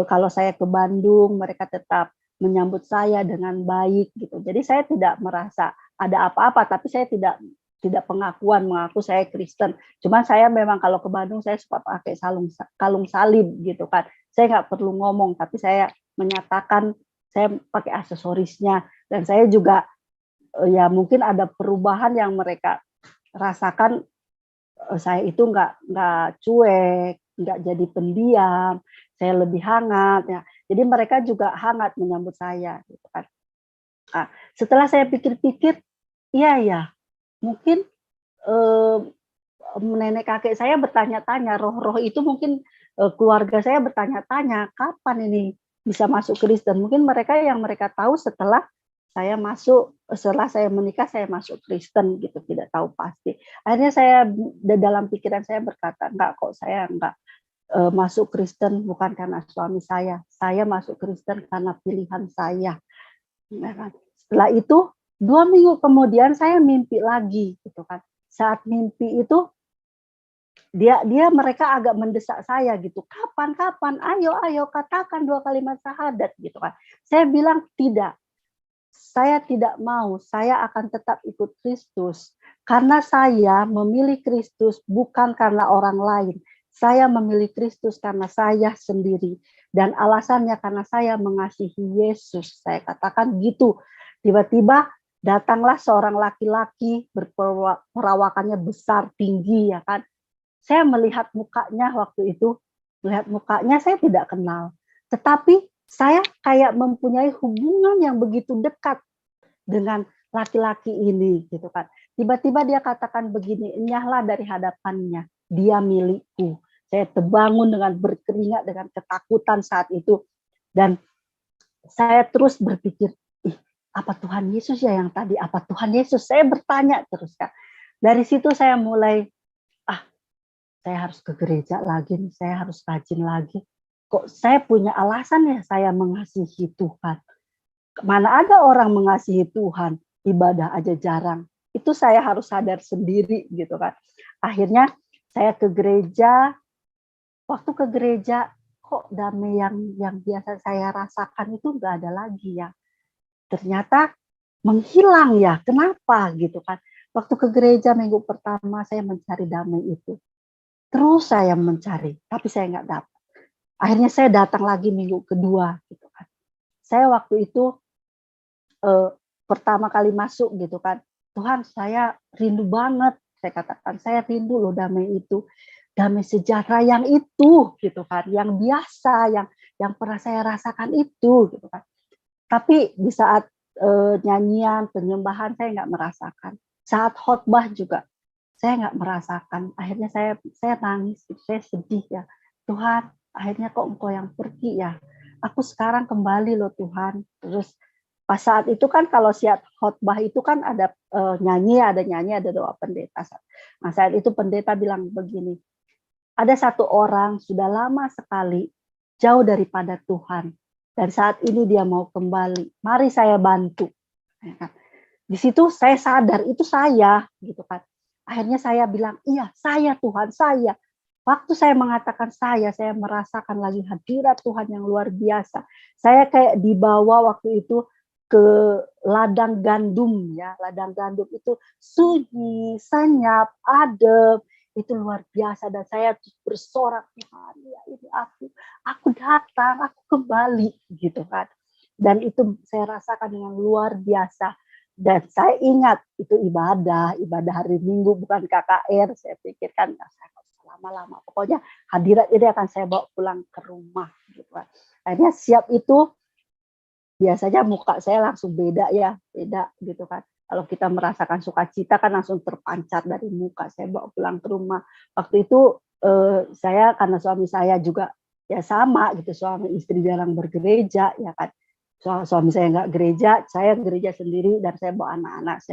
Speaker 2: kalau saya ke Bandung mereka tetap menyambut saya dengan baik gitu. Jadi saya tidak merasa ada apa-apa, tapi saya tidak pengakuan mengaku saya Kristen. Cuman saya memang kalau ke Bandung saya suka pakai kalung salib gitu kan. Saya nggak perlu ngomong, tapi saya menyatakan saya pakai aksesorisnya dan saya juga ya mungkin ada perubahan yang mereka rasakan. Saya itu nggak cuek, nggak jadi pendiam, saya lebih hangat ya. Jadi mereka juga hangat menyambut saya gitu kan. Nah, setelah saya pikir-pikir, iya ya, mungkin eh, nenek kakek saya bertanya-tanya, roh-roh itu mungkin keluarga saya bertanya-tanya, kapan ini bisa masuk Kristen? Mungkin mereka yang mereka tahu setelah saya menikah saya masuk Kristen gitu, tidak tahu pasti. Akhirnya saya dalam pikiran saya berkata, enggak kok, saya enggak masuk Kristen bukan karena suami saya masuk Kristen karena pilihan saya. Ya kan? Setelah itu 2 minggu kemudian saya mimpi lagi gitu kan. Saat mimpi itu dia mereka agak mendesak saya gitu. Kapan? Ayo katakan 2 kalimat syahadat gitu kan. Saya bilang tidak. Saya tidak mau, saya akan tetap ikut Kristus. Karena saya memilih Kristus bukan karena orang lain. Saya memilih Kristus karena saya sendiri. Dan alasannya karena saya mengasihi Yesus. Saya katakan gitu. Tiba-tiba datanglah seorang laki-laki berperawakannya besar, tinggi ya kan. Saya melihat mukanya waktu itu, melihat mukanya saya tidak kenal. Tetapi saya kayak mempunyai hubungan yang begitu dekat dengan laki-laki ini gitu kan. Tiba-tiba dia katakan begini, "Enyahlah dari hadapannya, dia milikku." Saya terbangun dengan berkeringat, dengan ketakutan saat itu. Dan saya terus berpikir, ih, apa Tuhan Yesus ya yang tadi? Apa Tuhan Yesus? Saya bertanya terus kan. Dari situ saya mulai, ah, saya harus ke gereja lagi nih, saya harus rajin lagi. Kok saya punya alasan ya saya mengasihi Tuhan. Mana ada orang mengasihi Tuhan, ibadah aja jarang. Itu saya harus sadar sendiri gitu kan. Akhirnya saya ke gereja, waktu ke gereja kok damai yang biasa saya rasakan itu nggak ada lagi ya. Ternyata menghilang ya. Kenapa gitu kan? Waktu ke gereja minggu pertama saya mencari damai itu. Terus saya mencari, tapi saya nggak dapat. Akhirnya saya datang lagi minggu kedua gitu kan. Saya waktu itu pertama kali masuk gitu kan, Tuhan saya rindu banget, saya katakan saya rindu loh damai itu, damai sejahtera yang itu gitu kan, yang biasa, yang pernah saya rasakan itu gitu kan. Tapi di saat nyanyian, penyembahan saya nggak merasakan. Saat khotbah juga saya nggak merasakan. Akhirnya saya nangis, saya sedih ya. Tuhan, akhirnya kok Engkau yang pergi ya. Aku sekarang kembali loh Tuhan. Terus pas saat itu kan kalau siap khotbah itu kan ada nyanyi, ada doa pendeta. Nah saat itu pendeta bilang begini, ada satu orang sudah lama sekali jauh daripada Tuhan. Dan saat ini dia mau kembali. Mari saya bantu. Di situ saya sadar itu saya, gitu kan. Akhirnya saya bilang, iya saya Tuhan, saya. Waktu saya mengatakan saya merasakan lagi hadirat Tuhan yang luar biasa. Saya kayak dibawa waktu itu ke ladang gandum ya, ladang gandum itu sunyi, senyap, adem, itu luar biasa dan saya bersorak Tuhan ya ini aku datang, aku kembali gitu kan. Dan itu saya rasakan dengan luar biasa. Dan saya ingat itu ibadah hari Minggu bukan KKR. Saya pikirkan saya lama-lama. Pokoknya hadirat ini akan saya bawa pulang ke rumah. Gitu kan. Akhirnya siap itu biasanya muka saya langsung beda ya, beda gitu kan. Kalau kita merasakan sukacita kan langsung terpancar dari muka. Saya bawa pulang ke rumah. Waktu itu saya karena suami saya juga ya sama gitu, suami istri jarang bergereja ya kan. Suami saya nggak gereja, saya gereja sendiri dan saya bawa anak-anak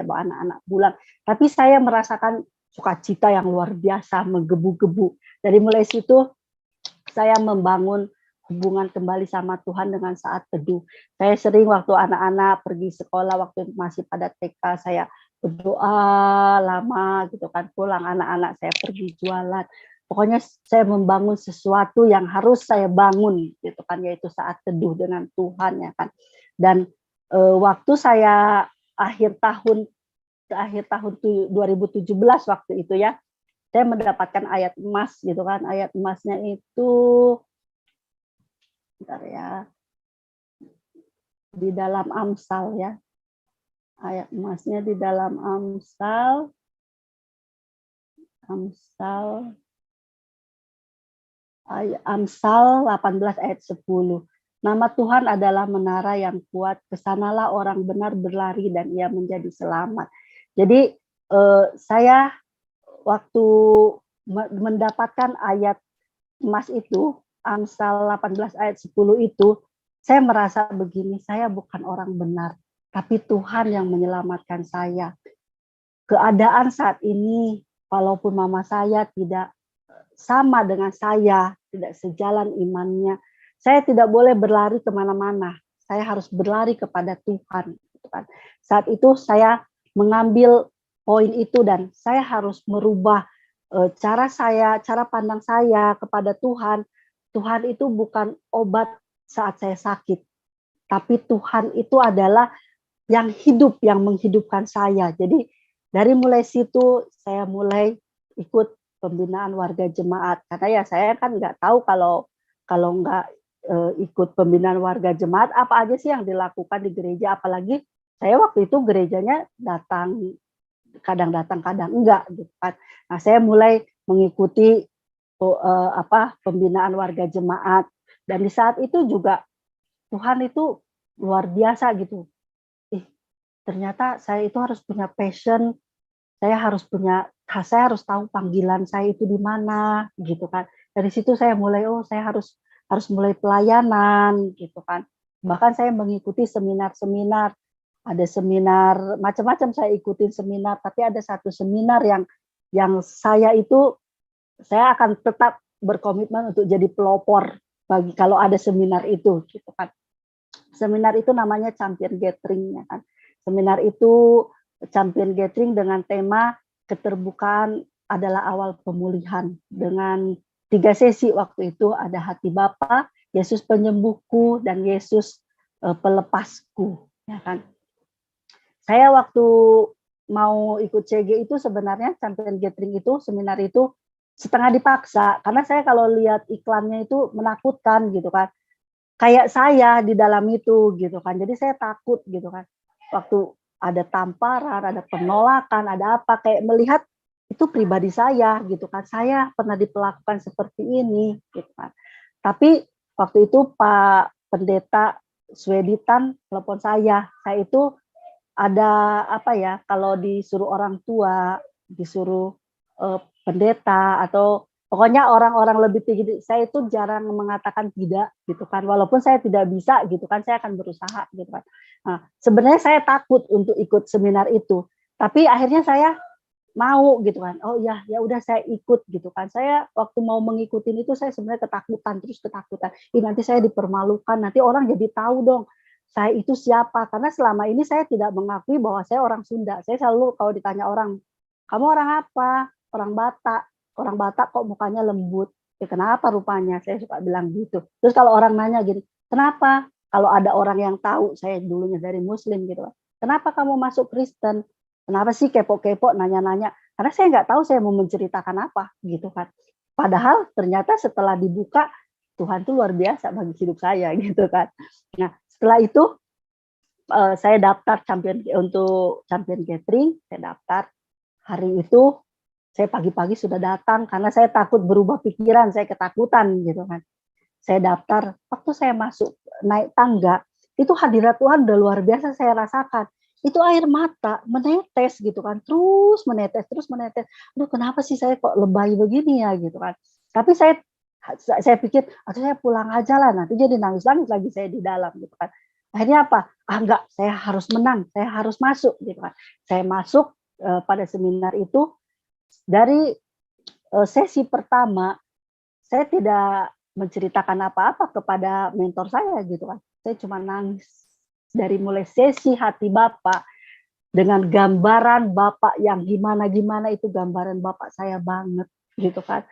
Speaker 2: pulang. Tapi saya merasakan sukacita yang luar biasa, menggebu-gebu. Dari mulai situ saya membangun hubungan kembali sama Tuhan dengan saat teduh. Saya sering waktu anak-anak pergi sekolah, waktu masih pada TK, saya berdoa lama gitu kan, pulang anak-anak saya pergi jualan. Pokoknya saya membangun sesuatu yang harus saya bangun gitu kan, yaitu saat teduh dengan Tuhan ya kan. Dan waktu saya akhir tahun 2017 waktu itu ya, saya mendapatkan ayat emas gitu kan. Ayat emasnya itu bentar ya, di dalam Amsal ya. Ayat emasnya di dalam Amsal 18 ayat 10. Nama Tuhan adalah menara yang kuat, kesanalah orang benar berlari dan ia menjadi selamat. Jadi saya waktu mendapatkan ayat emas itu, Amsal 18 ayat 10 itu, saya merasa begini, saya bukan orang benar, tapi Tuhan yang menyelamatkan saya. Keadaan saat ini, walaupun mama saya tidak sama dengan saya, tidak sejalan imannya, saya tidak boleh berlari kemana-mana. Saya harus berlari kepada Tuhan. Saat itu saya mengambil poin itu dan saya harus merubah cara pandang saya kepada Tuhan. Tuhan itu bukan obat saat saya sakit, tapi Tuhan itu adalah yang hidup, yang menghidupkan saya. Jadi dari mulai situ saya mulai ikut pembinaan warga jemaat. Karena ya saya kan nggak tahu kalau nggak ikut pembinaan warga jemaat apa aja sih yang dilakukan di gereja. Apalagi saya waktu itu gerejanya kadang datang kadang enggak gitu kan. Nah saya mulai mengikuti pembinaan warga jemaat dan di saat itu juga Tuhan itu luar biasa gitu. Ternyata saya itu harus punya passion, saya harus tahu panggilan saya itu di mana gitu kan. Dari situ saya mulai saya harus mulai pelayanan gitu kan. Bahkan saya mengikuti seminar-seminar, ada seminar macam-macam saya ikutin seminar, tapi ada satu seminar yang saya akan tetap berkomitmen untuk jadi pelopor bagi kalau ada seminar itu gitu kan. Seminar itu namanya Champion Gathering ya kan. Seminar itu Champion Gathering dengan tema keterbukaan adalah awal pemulihan dengan 3 sesi waktu itu, ada hati Bapa, Yesus penyembuhku dan Yesus pelepasku ya kan. Saya waktu mau ikut CG itu sebenarnya Champion Gathering itu seminar itu setengah dipaksa karena saya kalau lihat iklannya itu menakutkan gitu kan. Kayak saya di dalam itu gitu kan. Jadi saya takut gitu kan. Waktu ada tamparan, ada penolakan, ada apa kayak melihat itu pribadi saya gitu kan. Saya pernah diperlakukan seperti ini gitu kan. Tapi waktu itu Pak Pendeta Sweditan telepon saya itu ada apa ya, kalau disuruh orang tua, disuruh, pendeta atau pokoknya orang-orang lebih tinggi, saya itu jarang mengatakan tidak gitu kan, walaupun saya tidak bisa gitu kan, saya akan berusaha gitu kan. Nah, sebenarnya saya takut untuk ikut seminar itu, tapi akhirnya saya mau gitu kan. Oh ya, ya udah saya ikut gitu kan. Saya waktu mau mengikuti itu saya sebenarnya ketakutan, terus ketakutan. Ih, nanti saya dipermalukan, nanti orang jadi tahu dong saya itu siapa. Karena selama ini saya tidak mengakui bahwa saya orang Sunda. Saya selalu kalau ditanya orang, "Kamu orang apa?" "Orang Batak." "Orang Batak kok mukanya lembut?" "Ya kenapa rupanya?" Saya suka bilang gitu. Terus kalau orang nanya gini, "Kenapa?" Kalau ada orang yang tahu saya dulunya dari Muslim gitu, "Kenapa kamu masuk Kristen?" Kenapa sih kepo-kepo nanya-nanya? Karena saya nggak tahu saya mau menceritakan apa gitu kan. Padahal ternyata setelah dibuka Tuhan tuh luar biasa bagi hidup saya gitu kan. Nah setelah itu saya daftar untuk champion gathering, saya daftar. Hari itu saya pagi-pagi sudah datang karena saya takut berubah pikiran, saya ketakutan gitu kan. Saya daftar, waktu saya masuk naik tangga, itu hadirat Tuhan udah luar biasa saya rasakan. Itu air mata menetes gitu kan, terus menetes terus menetes. Aduh kenapa sih saya kok lebay begini ya gitu kan. Tapi saya pikir, "Aduh saya pulang aja lah, nanti jadi nangis-nangis lagi saya di dalam," gitu kan. Akhirnya apa? "Ah enggak, saya harus menang, saya harus masuk," gitu kan. Saya masuk, pada seminar itu dari, sesi pertama saya tidak menceritakan apa-apa kepada mentor saya gitu kan. Saya cuma nangis. Dari mulai sesi hati Bapak, dengan gambaran Bapak yang gimana-gimana itu gambaran Bapak saya banget gitu kan.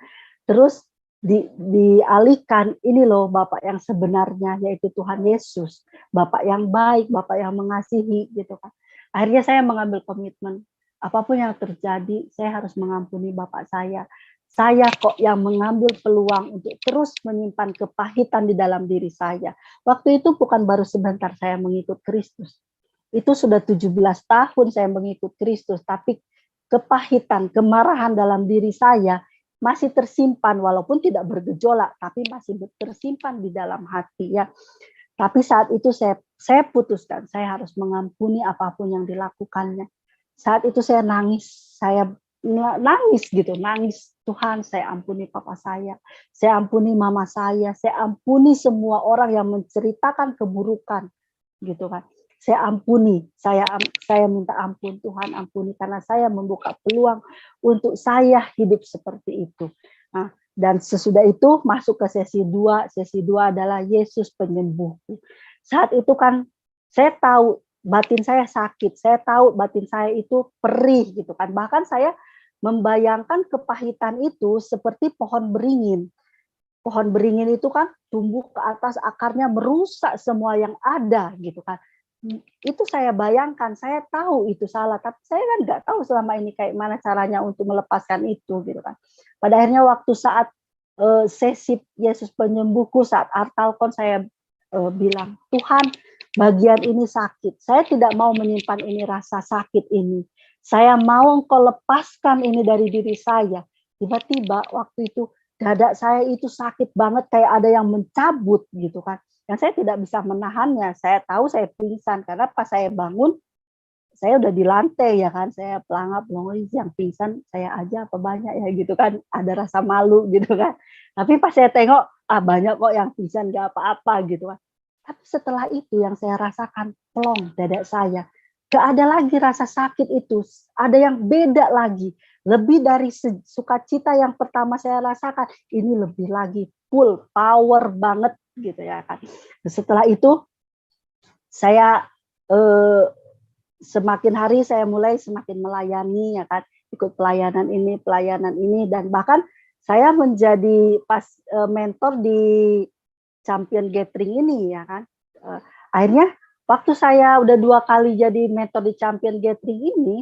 Speaker 2: Terus dialihkan ini loh Bapak yang sebenarnya yaitu Tuhan Yesus, Bapak yang baik, Bapak yang mengasihi gitu kan. Akhirnya saya mengambil komitmen, apapun yang terjadi saya harus mengampuni Bapak saya. Saya kok yang mengambil peluang untuk terus menyimpan kepahitan di dalam diri saya. Waktu itu bukan baru sebentar saya mengikut Kristus. Itu sudah 17 tahun saya mengikut Kristus, tapi kepahitan, kemarahan dalam diri saya masih tersimpan walaupun tidak bergejolak, tapi masih tersimpan di dalam hati ya. Tapi saat itu saya putuskan saya harus mengampuni apapun yang dilakukannya. Saat itu saya nangis, saya nangis gitu, nangis. Tuhan, saya ampuni papa saya ampuni mama saya ampuni semua orang yang menceritakan keburukan gitu kan. Saya ampuni, saya minta ampun Tuhan ampuni karena saya membuka peluang untuk saya hidup seperti itu. Nah, dan sesudah itu masuk ke sesi 2. Sesi 2 adalah Yesus penyembuhku. Saat itu kan saya tahu batin saya sakit, saya tahu batin saya itu perih gitu kan. Bahkan saya membayangkan kepahitan itu seperti pohon beringin. Pohon beringin itu kan tumbuh ke atas akarnya merusak semua yang ada gitu kan. Itu saya bayangkan, saya tahu itu salah, tapi saya kan nggak tahu selama ini kayak mana caranya untuk melepaskan itu gitu kan. Pada akhirnya waktu saat sesi Yesus penyembuhku saat Artalkon saya bilang, Tuhan bagian ini sakit, saya tidak mau menyimpan ini rasa sakit ini. Saya mau Engkau lepaskan ini dari diri saya. Tiba-tiba waktu itu dada saya itu sakit banget kayak ada yang mencabut gitu kan. Yang saya tidak bisa menahannya. Saya tahu saya pingsan karena pas saya bangun saya udah di lantai ya kan, saya pelangap, yang pingsan saya aja apa banyak ya gitu kan, ada rasa malu gitu kan. Tapi pas saya tengok, banyak kok yang pingsan nggak apa-apa gitu kan. Tapi setelah itu yang saya rasakan plong dada saya, nggak ada lagi rasa sakit itu, ada yang beda lagi, lebih dari sukacita yang pertama saya rasakan, ini lebih lagi full power banget gitu ya kan. Setelah itu saya semakin hari saya mulai semakin melayani ya kan, ikut pelayanan ini dan bahkan saya menjadi mentor di champion gathering ini ya kan. Akhirnya waktu saya udah 2 kali jadi mentor di champion gathering ini,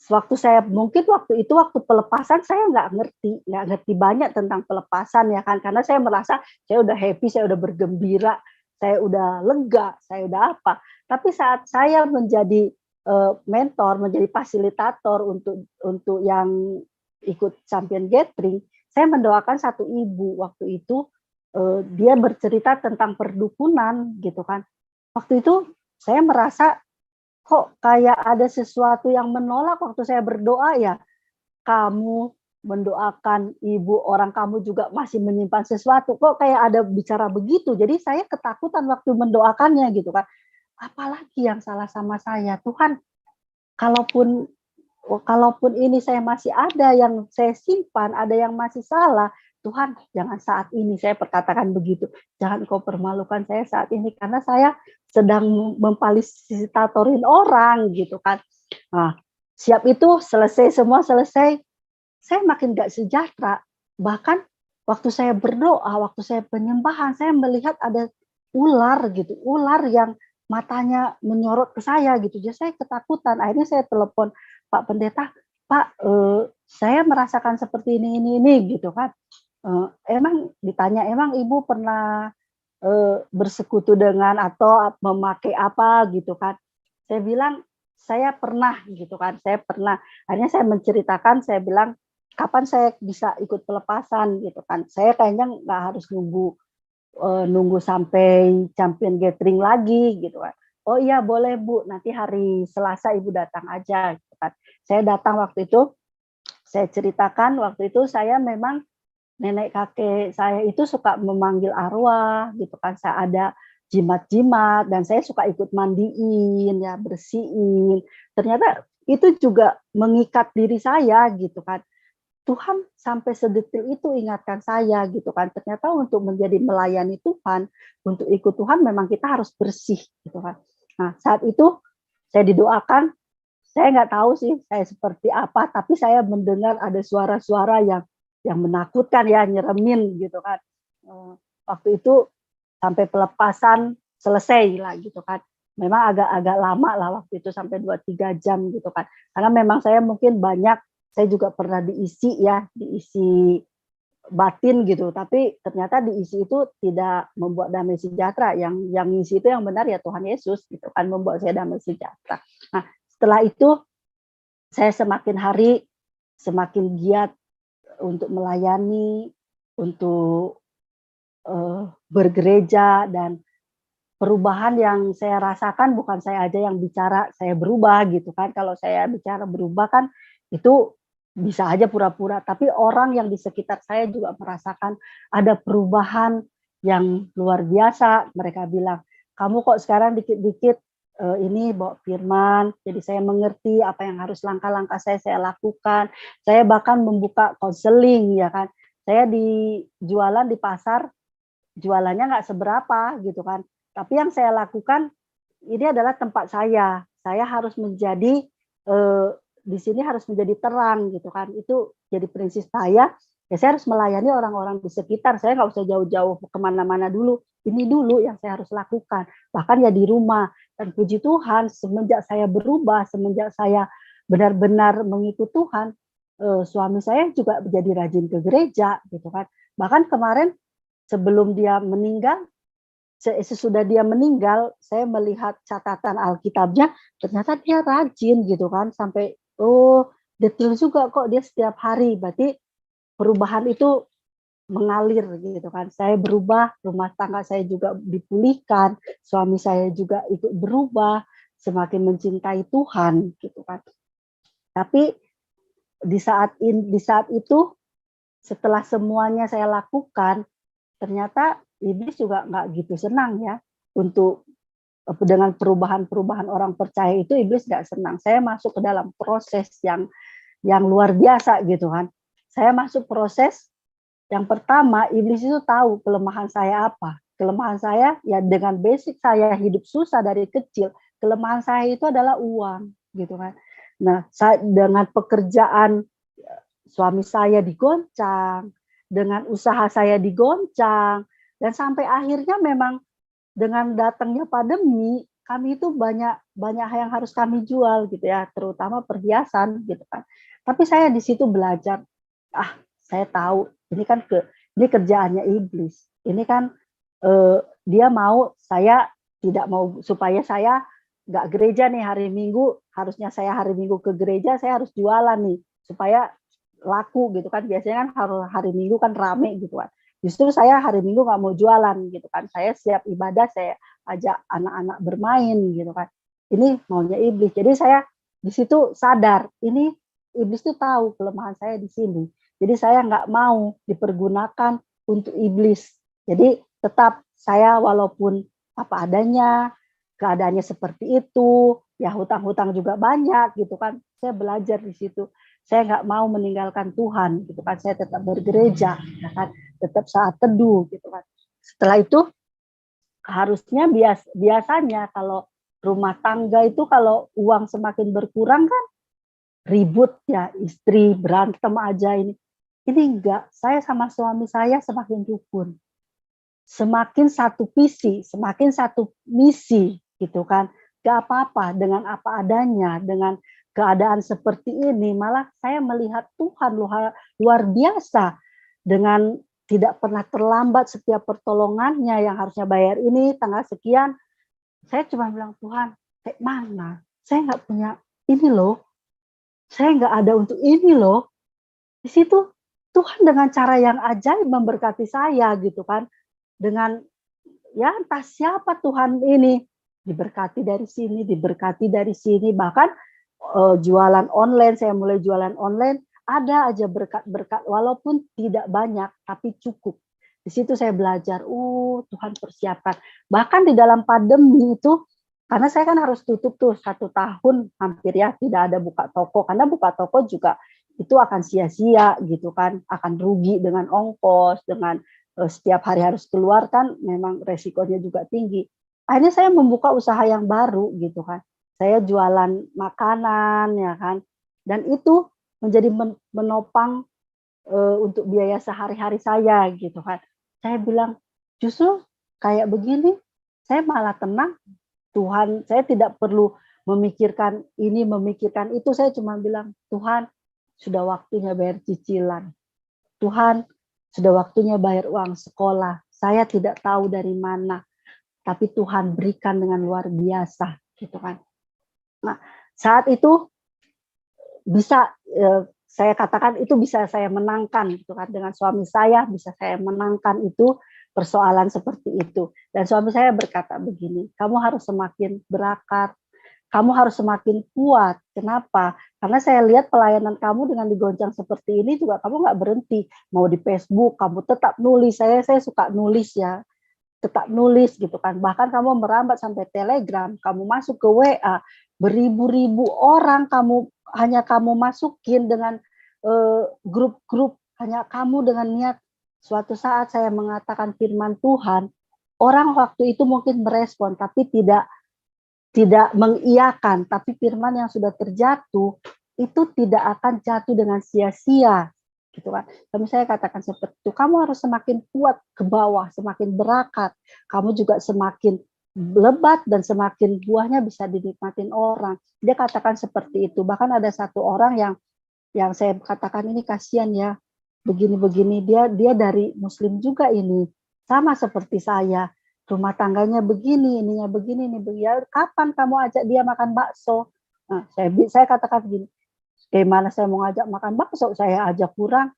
Speaker 2: waktu itu waktu pelepasan saya nggak ngerti banyak tentang pelepasan ya kan, karena saya merasa saya udah happy, saya udah bergembira, saya udah lega, saya udah apa. Tapi saat saya menjadi mentor, menjadi fasilitator untuk yang ikut champion gathering, saya mendoakan satu ibu waktu itu dia bercerita tentang perdukunan gitu kan. Waktu itu saya merasa kok kayak ada sesuatu yang menolak waktu saya berdoa ya. Kamu mendoakan ibu orang kamu juga masih menyimpan sesuatu, kok kayak ada bicara begitu. Jadi saya ketakutan waktu mendoakannya gitu kan. Apalagi yang salah sama saya, Tuhan, kalaupun kalaupun ini saya masih ada yang saya simpan, ada yang masih salah, Tuhan jangan saat ini saya perkatakan begitu. Jangan kau permalukan saya saat ini karena saya sedang memfasilitatorin orang gitu kan. Nah, siap itu selesai semua selesai, saya makin gak sejahtera. Bahkan waktu saya berdoa, waktu saya penyembahan, saya melihat ada ular gitu, ular yang matanya menyorot ke saya gitu. Jadi saya ketakutan. Akhirnya saya telepon Pak Pendeta, Pak, saya merasakan seperti ini gitu kan. Emang ditanya, emang Ibu pernah bersekutu dengan atau memakai apa gitu kan? Saya bilang saya pernah gitu kan, saya pernah. Akhirnya saya menceritakan, saya bilang kapan saya bisa ikut pelepasan gitu kan. Saya kayaknya nggak harus nunggu sampai champion gathering lagi gitu kan. Oh iya boleh Bu, nanti hari Selasa Ibu datang aja gitu kan. Saya datang waktu itu, saya ceritakan waktu itu saya memang nenek kakek saya itu suka memanggil arwah gitu kan. Saya ada jimat-jimat dan saya suka ikut mandiin ya, bersihin. Ternyata itu juga mengikat diri saya gitu kan. Tuhan sampai sedetil itu ingatkan saya gitu kan. Ternyata untuk menjadi melayani Tuhan, untuk ikut Tuhan memang kita harus bersih gitu kan. Nah, saat itu saya didoakan, saya nggak tahu sih saya seperti apa, tapi saya mendengar ada suara-suara yang menakutkan ya, nyeremin gitu kan. Waktu itu sampai pelepasan selesai lah gitu kan. Memang agak-agak lama lah waktu itu sampai 2-3 jam gitu kan. Karena memang saya mungkin banyak, saya juga pernah diisi ya, diisi batin gitu, tapi ternyata diisi itu tidak membuat damai sejahtera. Yang ngisi itu yang benar ya Tuhan Yesus gitu kan, membuat saya damai sejahtera. Nah, setelah itu saya semakin hari semakin giat untuk melayani, untuk bergereja, dan perubahan yang saya rasakan bukan saya aja yang bicara saya berubah gitu kan. Kalau saya bicara berubah kan itu bisa aja pura-pura, tapi orang yang di sekitar saya juga merasakan ada perubahan yang luar biasa. Mereka bilang, kamu kok sekarang dikit-dikit ini bawa firman, jadi saya mengerti apa yang harus langkah-langkah saya lakukan. Saya bahkan membuka konseling ya kan. Saya di jualan di pasar, jualannya nggak seberapa gitu kan. Tapi yang saya lakukan, ini adalah tempat saya. Saya harus menjadi di sini harus menjadi terang gitu kan. Itu jadi prinsip saya. Ya saya harus melayani orang-orang di sekitar. Saya nggak usah jauh-jauh kemana-mana dulu. Ini dulu yang saya harus lakukan. Bahkan ya di rumah. Dan puji Tuhan, semenjak saya berubah, semenjak saya benar-benar mengikut Tuhan, suami saya juga menjadi rajin ke gereja gitu kan. Bahkan kemarin sebelum dia meninggal, sesudah dia meninggal, saya melihat catatan Alkitabnya, ternyata dia rajin gitu kan, sampai detail juga kok dia setiap hari. Berarti perubahan itu mengalir gitu kan. Saya berubah, rumah tangga saya juga dipulihkan, suami saya juga ikut berubah, semakin mencintai Tuhan gitu kan. Tapi di saat itu setelah semuanya saya lakukan, ternyata iblis juga nggak gitu senang ya untuk dengan perubahan-perubahan orang percaya itu. Iblis nggak senang. Saya masuk ke dalam proses yang luar biasa gitu kan. Saya masuk proses yang pertama, iblis itu tahu kelemahan saya apa. Kelemahan saya ya dengan basic saya hidup susah dari kecil. Kelemahan saya itu adalah uang gitu kan. Nah, dengan pekerjaan suami saya digoncang, dengan usaha saya digoncang, dan sampai akhirnya memang dengan datangnya pandemi, kami itu banyak banyak yang harus kami jual gitu ya, terutama perhiasan gitu kan. Tapi saya di situ belajar, saya tahu ini kerjaannya iblis. Ini kan dia mau saya tidak mau supaya saya nggak gereja nih hari Minggu, harusnya saya hari Minggu ke gereja, saya harus jualan nih supaya laku gitu kan. Biasanya kan hari Minggu kan rame gitu kan. Justru saya hari Minggu nggak mau jualan gitu kan. Saya siap ibadah, saya ajak anak-anak bermain gitu kan. Ini maunya iblis. Jadi saya di situ sadar, ini iblis tuh tahu kelemahan saya di sini. Jadi saya nggak mau dipergunakan untuk iblis. Jadi tetap saya walaupun apa adanya, keadaannya seperti itu, ya hutang-hutang juga banyak gitu kan. Saya belajar di situ. Saya nggak mau meninggalkan Tuhan gitu kan. Saya tetap bergereja, ya kan, tetap saat teduh gitu kan. Setelah itu harusnya biasanya kalau rumah tangga itu kalau uang semakin berkurang kan ribut ya, istri berantem aja ini. Ini enggak, saya sama suami saya semakin rukun. Semakin satu visi, semakin satu misi gitu kan. Gak apa-apa dengan apa adanya, dengan keadaan seperti ini, malah saya melihat Tuhan luar biasa dengan tidak pernah terlambat setiap pertolongannya yang harusnya bayar ini tanggal sekian. Saya cuma bilang, Tuhan, kayak mana? Saya nggak punya ini loh, saya nggak ada untuk ini loh. Di situ Tuhan dengan cara yang ajaib memberkati saya gitu kan. Dengan ya entah siapa Tuhan ini, diberkati dari sini, diberkati dari sini, bahkan jualan online, saya mulai jualan online, ada aja berkat-berkat walaupun tidak banyak tapi cukup. Di situ saya belajar, Tuhan persiapkan. Bahkan di dalam pandemi itu, karena saya kan harus tutup tuh 1 tahun hampir ya, tidak ada buka toko, karena buka toko juga itu akan sia-sia gitu kan, akan rugi dengan ongkos, dengan setiap hari harus keluar kan memang resikonya juga tinggi. Akhirnya saya membuka usaha yang baru gitu kan. Saya jualan makanan ya kan. Dan itu menjadi menopang untuk biaya sehari-hari saya gitu kan. Saya bilang, justru kayak begini saya malah tenang. Tuhan, saya tidak perlu memikirkan ini, memikirkan itu. Saya cuma bilang, Tuhan, sudah waktunya bayar cicilan. Tuhan, sudah waktunya bayar uang sekolah. Saya tidak tahu dari mana, tapi Tuhan berikan dengan luar biasa, gitu kan. Nah, saat itu bisa saya katakan itu bisa saya menangkan, gitu kan, dengan suami saya bisa saya menangkan itu persoalan seperti itu. Dan suami saya berkata begini, kamu harus semakin berakar, kamu harus semakin kuat. Kenapa? Karena saya lihat pelayanan kamu dengan digoncang seperti ini juga kamu nggak berhenti. Mau di Facebook, kamu tetap nulis. Saya suka nulis ya, tetap nulis gitu kan. Bahkan kamu merambat sampai Telegram, kamu masuk ke WA, beribu-ribu orang hanya kamu masukin dengan grup-grup, hanya kamu dengan niat. Suatu saat saya mengatakan firman Tuhan, orang waktu itu mungkin merespon, tapi tidak mengiyakan, tapi firman yang sudah terjatuh itu tidak akan jatuh dengan sia-sia, gitu kan. Tapi saya katakan seperti itu, kamu harus semakin kuat ke bawah, semakin berakat, kamu juga semakin lebat dan semakin buahnya bisa dinikmatin orang. Dia katakan seperti itu. Bahkan ada satu orang yang saya katakan ini kasihan ya, begini-begini, dia dari Muslim juga ini, sama seperti saya. Rumah tangganya begini, ininya begini, ini begini. Ya, kapan kamu ajak dia makan bakso? Nah, saya katakan begini, gimana saya mau ngajak makan bakso? Saya ajak kurang.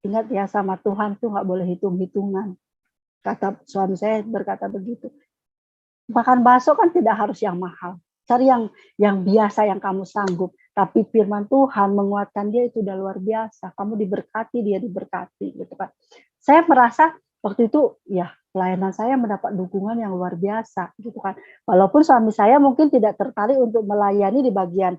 Speaker 2: Ingat ya sama Tuhan tuh nggak boleh hitung-hitungan. Kata suami saya berkata begitu. Makan bakso kan tidak harus yang mahal. Cari yang biasa yang kamu sanggup. Tapi firman Tuhan menguatkan dia itu udah luar biasa. Kamu diberkati, dia diberkati, gitu kan. Saya merasa waktu itu ya pelayanan saya mendapat dukungan yang luar biasa, gitu kan. Walaupun suami saya mungkin tidak tertarik untuk melayani di bagian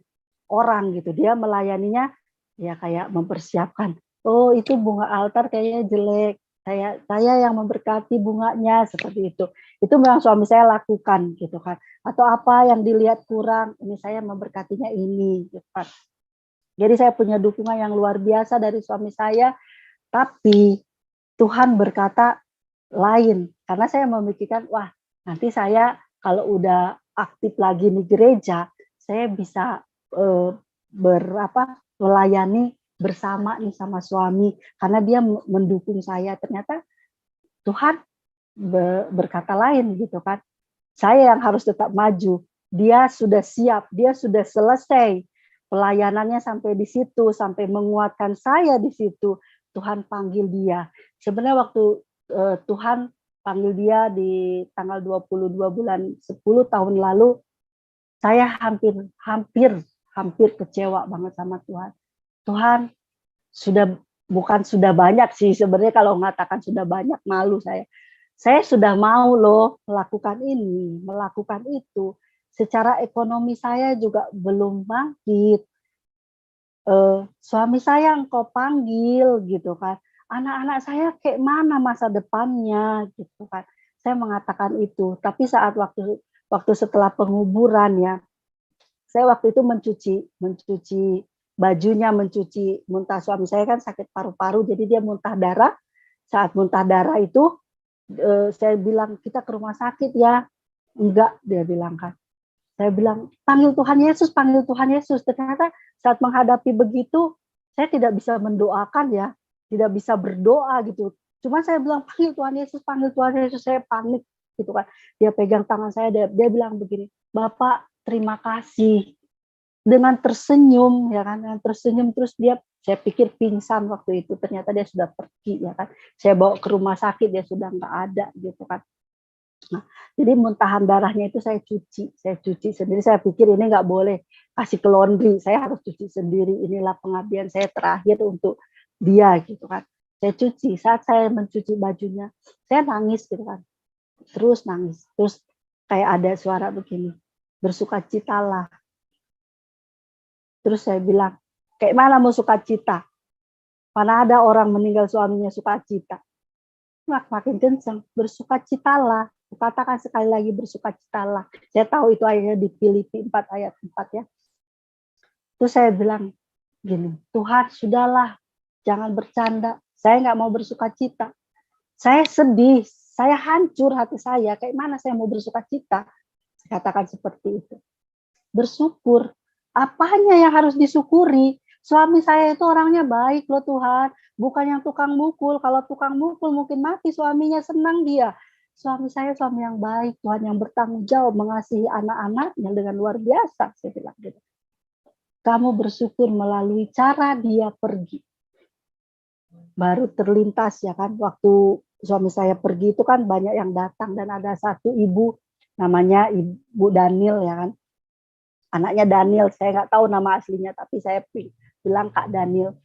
Speaker 2: orang gitu. Dia melayaninya ya kayak mempersiapkan. Oh, itu bunga altar kayaknya jelek. Saya yang memberkati bunganya seperti itu. Itu memang suami saya lakukan gitu kan. Atau apa yang dilihat kurang, ini saya memberkatinya ini gitu kan. Jadi saya punya dukungan yang luar biasa dari suami saya, tapi Tuhan berkata lain. Karena saya memikirkan, wah nanti saya kalau udah aktif lagi di gereja, saya bisa melayani bersama nih sama suami, karena dia mendukung saya. Ternyata Tuhan berkata lain gitu kan. Saya yang harus tetap maju. Dia sudah siap, dia sudah selesai pelayanannya sampai di situ, sampai menguatkan saya di situ. Tuhan panggil dia. Sebenarnya waktu Tuhan panggil dia di tanggal 22 bulan 10 tahun lalu, saya hampir kecewa banget sama Tuhan. Tuhan, sudah banyak sih sebenarnya, kalau mengatakan sudah banyak malu saya. Saya sudah mau loh melakukan ini, melakukan itu. Secara ekonomi saya juga belum bangkit. Suami saya engkau panggil gitu kan. Anak-anak saya kayak mana masa depannya gitu kan. Saya mengatakan itu. Tapi saat waktu setelah penguburan ya, saya waktu itu mencuci bajunya, mencuci muntah. Suami saya kan sakit paru-paru, jadi dia muntah darah. Saat muntah darah itu saya bilang, kita ke rumah sakit ya. Enggak, dia bilang kan. Saya bilang, panggil Tuhan Yesus, panggil Tuhan Yesus. Ternyata saat menghadapi begitu, saya tidak bisa mendoakan ya, tidak bisa berdoa gitu. Cuma saya bilang, panggil Tuhan Yesus, panggil Tuhan Yesus. Saya panik gitu kan. Dia pegang tangan saya, dia bilang begini, Bapak terima kasih. Dengan tersenyum ya kan, dengan tersenyum. Terus saya pikir pingsan waktu itu, ternyata dia sudah pergi ya kan. Saya bawa ke rumah sakit, dia sudah nggak ada gitu kan. Nah, jadi muntahan darahnya itu saya cuci sendiri. Saya pikir ini nggak boleh kasih ke laundry, saya harus cuci sendiri. Inilah pengabdian saya terakhir untuk dia gitu kan. Saya cuci. Saat saya mencuci bajunya, saya nangis gitu kan. Terus nangis. Terus kayak ada suara begini, bersukacitalah. Terus saya bilang, kayak mana mau sukacita? Mana ada orang meninggal suaminya sukacita? Makin kencang, bersukacitalah. Katakan sekali lagi, bersukacitalah. Saya tahu itu ayatnya di Filipi 4 ayat 4 ya. Terus saya bilang gini, Tuhan sudahlah, jangan bercanda. Saya nggak mau bersukacita. Saya sedih, saya hancur hati saya. Kayak mana saya mau bersukacita? Saya katakan seperti itu. Bersyukur. Apanya yang harus disyukuri? Suami saya itu orangnya baik loh Tuhan. Bukan yang tukang mukul. Kalau tukang mukul mungkin mati suaminya, senang dia. Suami saya suami yang baik, Tuhan yang bertanggung jawab, mengasihi anak-anaknya dengan luar biasa. Saya bilang gitu. Kamu bersyukur melalui cara dia pergi. Baru terlintas ya kan, waktu suami saya pergi itu kan banyak yang datang, dan ada satu ibu namanya Ibu Daniel ya kan. Anaknya Daniel, saya nggak tahu nama aslinya, tapi saya bilang Kak Daniel.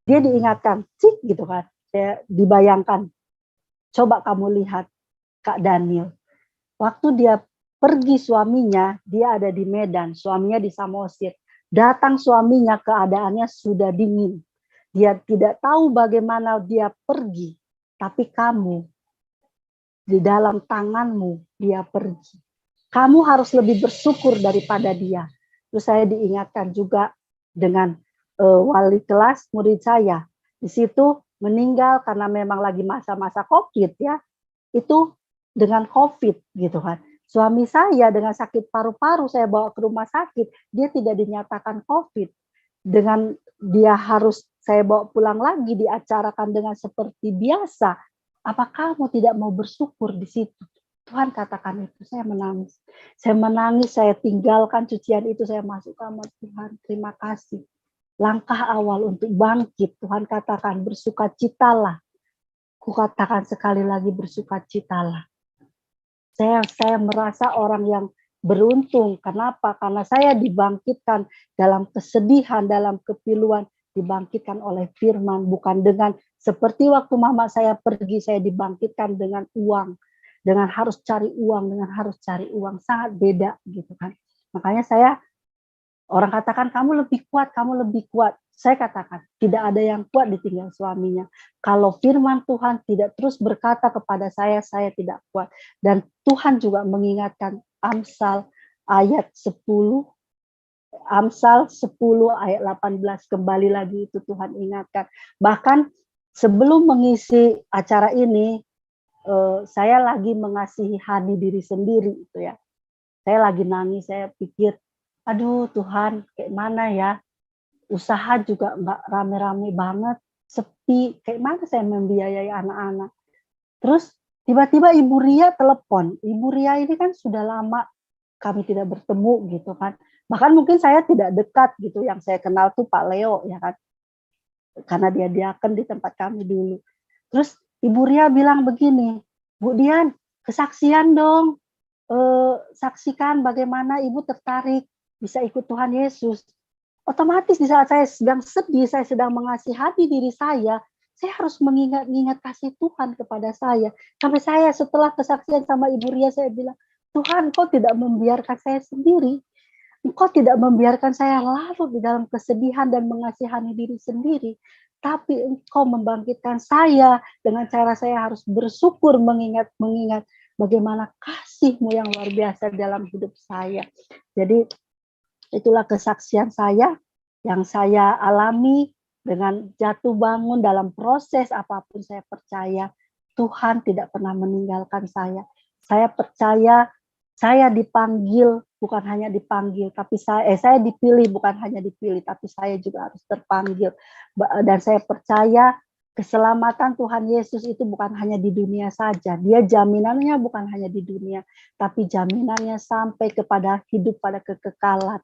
Speaker 2: Dia diingatkan, cik gitu kan. Saya dibayangkan, coba kamu lihat Kak Daniel. Waktu dia pergi suaminya, dia ada di Medan, suaminya di Samosir. Datang suaminya, keadaannya sudah dingin. Dia tidak tahu bagaimana dia pergi, tapi kamu di dalam tanganmu dia pergi. Kamu harus lebih bersyukur daripada dia. Terus saya diingatkan juga dengan wali kelas murid saya. Di situ meninggal karena memang lagi masa-masa COVID ya. Itu dengan COVID gitu kan. Suami saya dengan sakit paru-paru saya bawa ke rumah sakit, dia tidak dinyatakan COVID. Dengan dia harus saya bawa pulang lagi, diacarakan dengan seperti biasa. Apa kamu tidak mau bersyukur di situ? Tuhan katakan itu, saya menangis. Saya menangis, saya tinggalkan cucian itu, saya masuk kamar. Tuhan, terima kasih. Langkah awal untuk bangkit, Tuhan katakan bersukacitalah. Kukatakan sekali lagi, bersukacitalah. Saya merasa orang yang beruntung. Kenapa? Karena saya dibangkitkan dalam kesedihan, dalam kepiluan, dibangkitkan oleh firman, bukan dengan seperti waktu mama saya pergi, saya dibangkitkan dengan uang, dengan harus cari uang, sangat beda gitu kan. Makanya orang katakan kamu lebih kuat, kamu lebih kuat. Saya katakan tidak ada yang kuat ditinggal suaminya. Kalau firman Tuhan tidak terus berkata kepada saya tidak kuat. Dan Tuhan juga mengingatkan Amsal ayat 10, Amsal 10 ayat 18, kembali lagi itu Tuhan ingatkan. Bahkan sebelum mengisi acara ini, saya lagi mengasihi Hani diri sendiri itu ya. Saya lagi nangis, saya pikir, aduh Tuhan, kayak mana ya? Usaha juga nggak rame-rame banget, sepi. Kayak mana saya membiayai anak-anak? Terus tiba-tiba Ibu Ria telepon. Ibu Ria ini kan sudah lama kami tidak bertemu gitu kan. Bahkan mungkin saya tidak dekat gitu. Yang saya kenal tuh Pak Leo ya kan. karena dia diaken di tempat kami dulu. Terus Ibu Ria bilang begini, "Bu Dian, kesaksian dong, saksikan bagaimana Ibu tertarik bisa ikut Tuhan Yesus." Otomatis di saat saya sedang sedih, saya sedang mengasihani diri saya harus mengingat-ingat kasih Tuhan kepada saya. Sampai saya setelah kesaksian sama Ibu Ria, saya bilang, "Tuhan, Kau tidak membiarkan saya sendiri. Engkau tidak membiarkan saya larut di dalam kesedihan dan mengasihani diri sendiri, tapi Engkau membangkitkan saya dengan cara saya harus bersyukur mengingat bagaimana kasih-Mu yang luar biasa dalam hidup saya." Jadi itulah kesaksian saya yang saya alami dengan jatuh bangun dalam proses apapun. Saya percaya Tuhan tidak pernah meninggalkan saya. Saya percaya saya dipanggil, bukan hanya dipanggil, tapi saya dipilih, bukan hanya dipilih, tapi saya juga harus terpanggil. Dan saya percaya keselamatan Tuhan Yesus itu bukan hanya di dunia saja. Dia jaminannya bukan hanya di dunia, tapi jaminannya sampai kepada hidup pada kekekalan.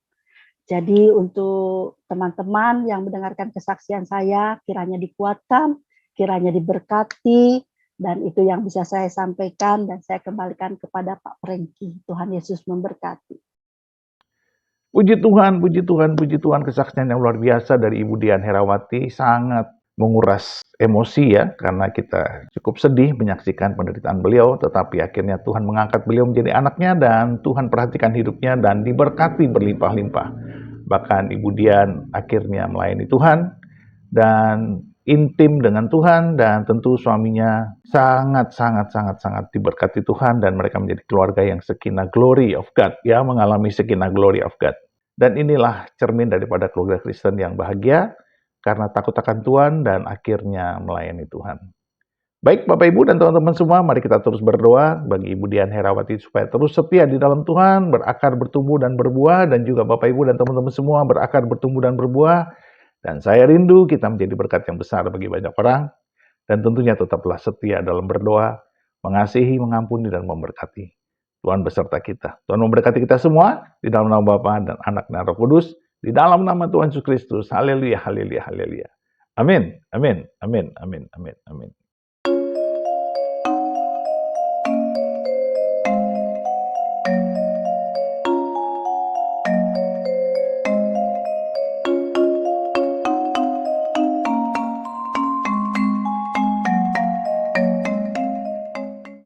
Speaker 2: Jadi untuk teman-teman yang mendengarkan kesaksian saya, kiranya dikuatkan, kiranya diberkati, dan itu yang bisa saya sampaikan, dan saya kembalikan kepada Pak Franky. Tuhan Yesus memberkati.
Speaker 1: Puji Tuhan, puji Tuhan, puji Tuhan, kesaksian yang luar biasa dari Ibu Dian Herawati sangat menguras emosi ya, karena kita cukup sedih menyaksikan penderitaan beliau, tetapi akhirnya Tuhan mengangkat beliau menjadi anaknya dan Tuhan perhatikan hidupnya dan diberkati berlimpah-limpah. Bahkan Ibu Dian akhirnya melayani Tuhan dan intim dengan Tuhan, dan tentu suaminya sangat diberkati Tuhan, dan mereka menjadi keluarga yang sakinah glory of God, ya, mengalami sakinah glory of God. Dan inilah cermin daripada keluarga Kristen yang bahagia karena takut akan Tuhan dan akhirnya melayani Tuhan. Baik Bapak Ibu dan teman-teman semua, mari kita terus berdoa bagi Ibu Dian Herawati supaya terus setia di dalam Tuhan, berakar, bertumbuh, dan berbuah, dan juga Bapak Ibu dan teman-teman semua berakar, bertumbuh, dan berbuah. Dan saya rindu kita menjadi berkat yang besar bagi banyak orang, dan tentunya tetaplah setia dalam berdoa, mengasihi, mengampuni, dan memberkati. Tuhan beserta kita. Tuhan memberkati kita semua di dalam nama Bapa dan Anak dan Roh Kudus, di dalam nama Tuhan Yesus Kristus. Haleluya, haleluya, haleluya. Amin, amin, amin, amin, amin, amin.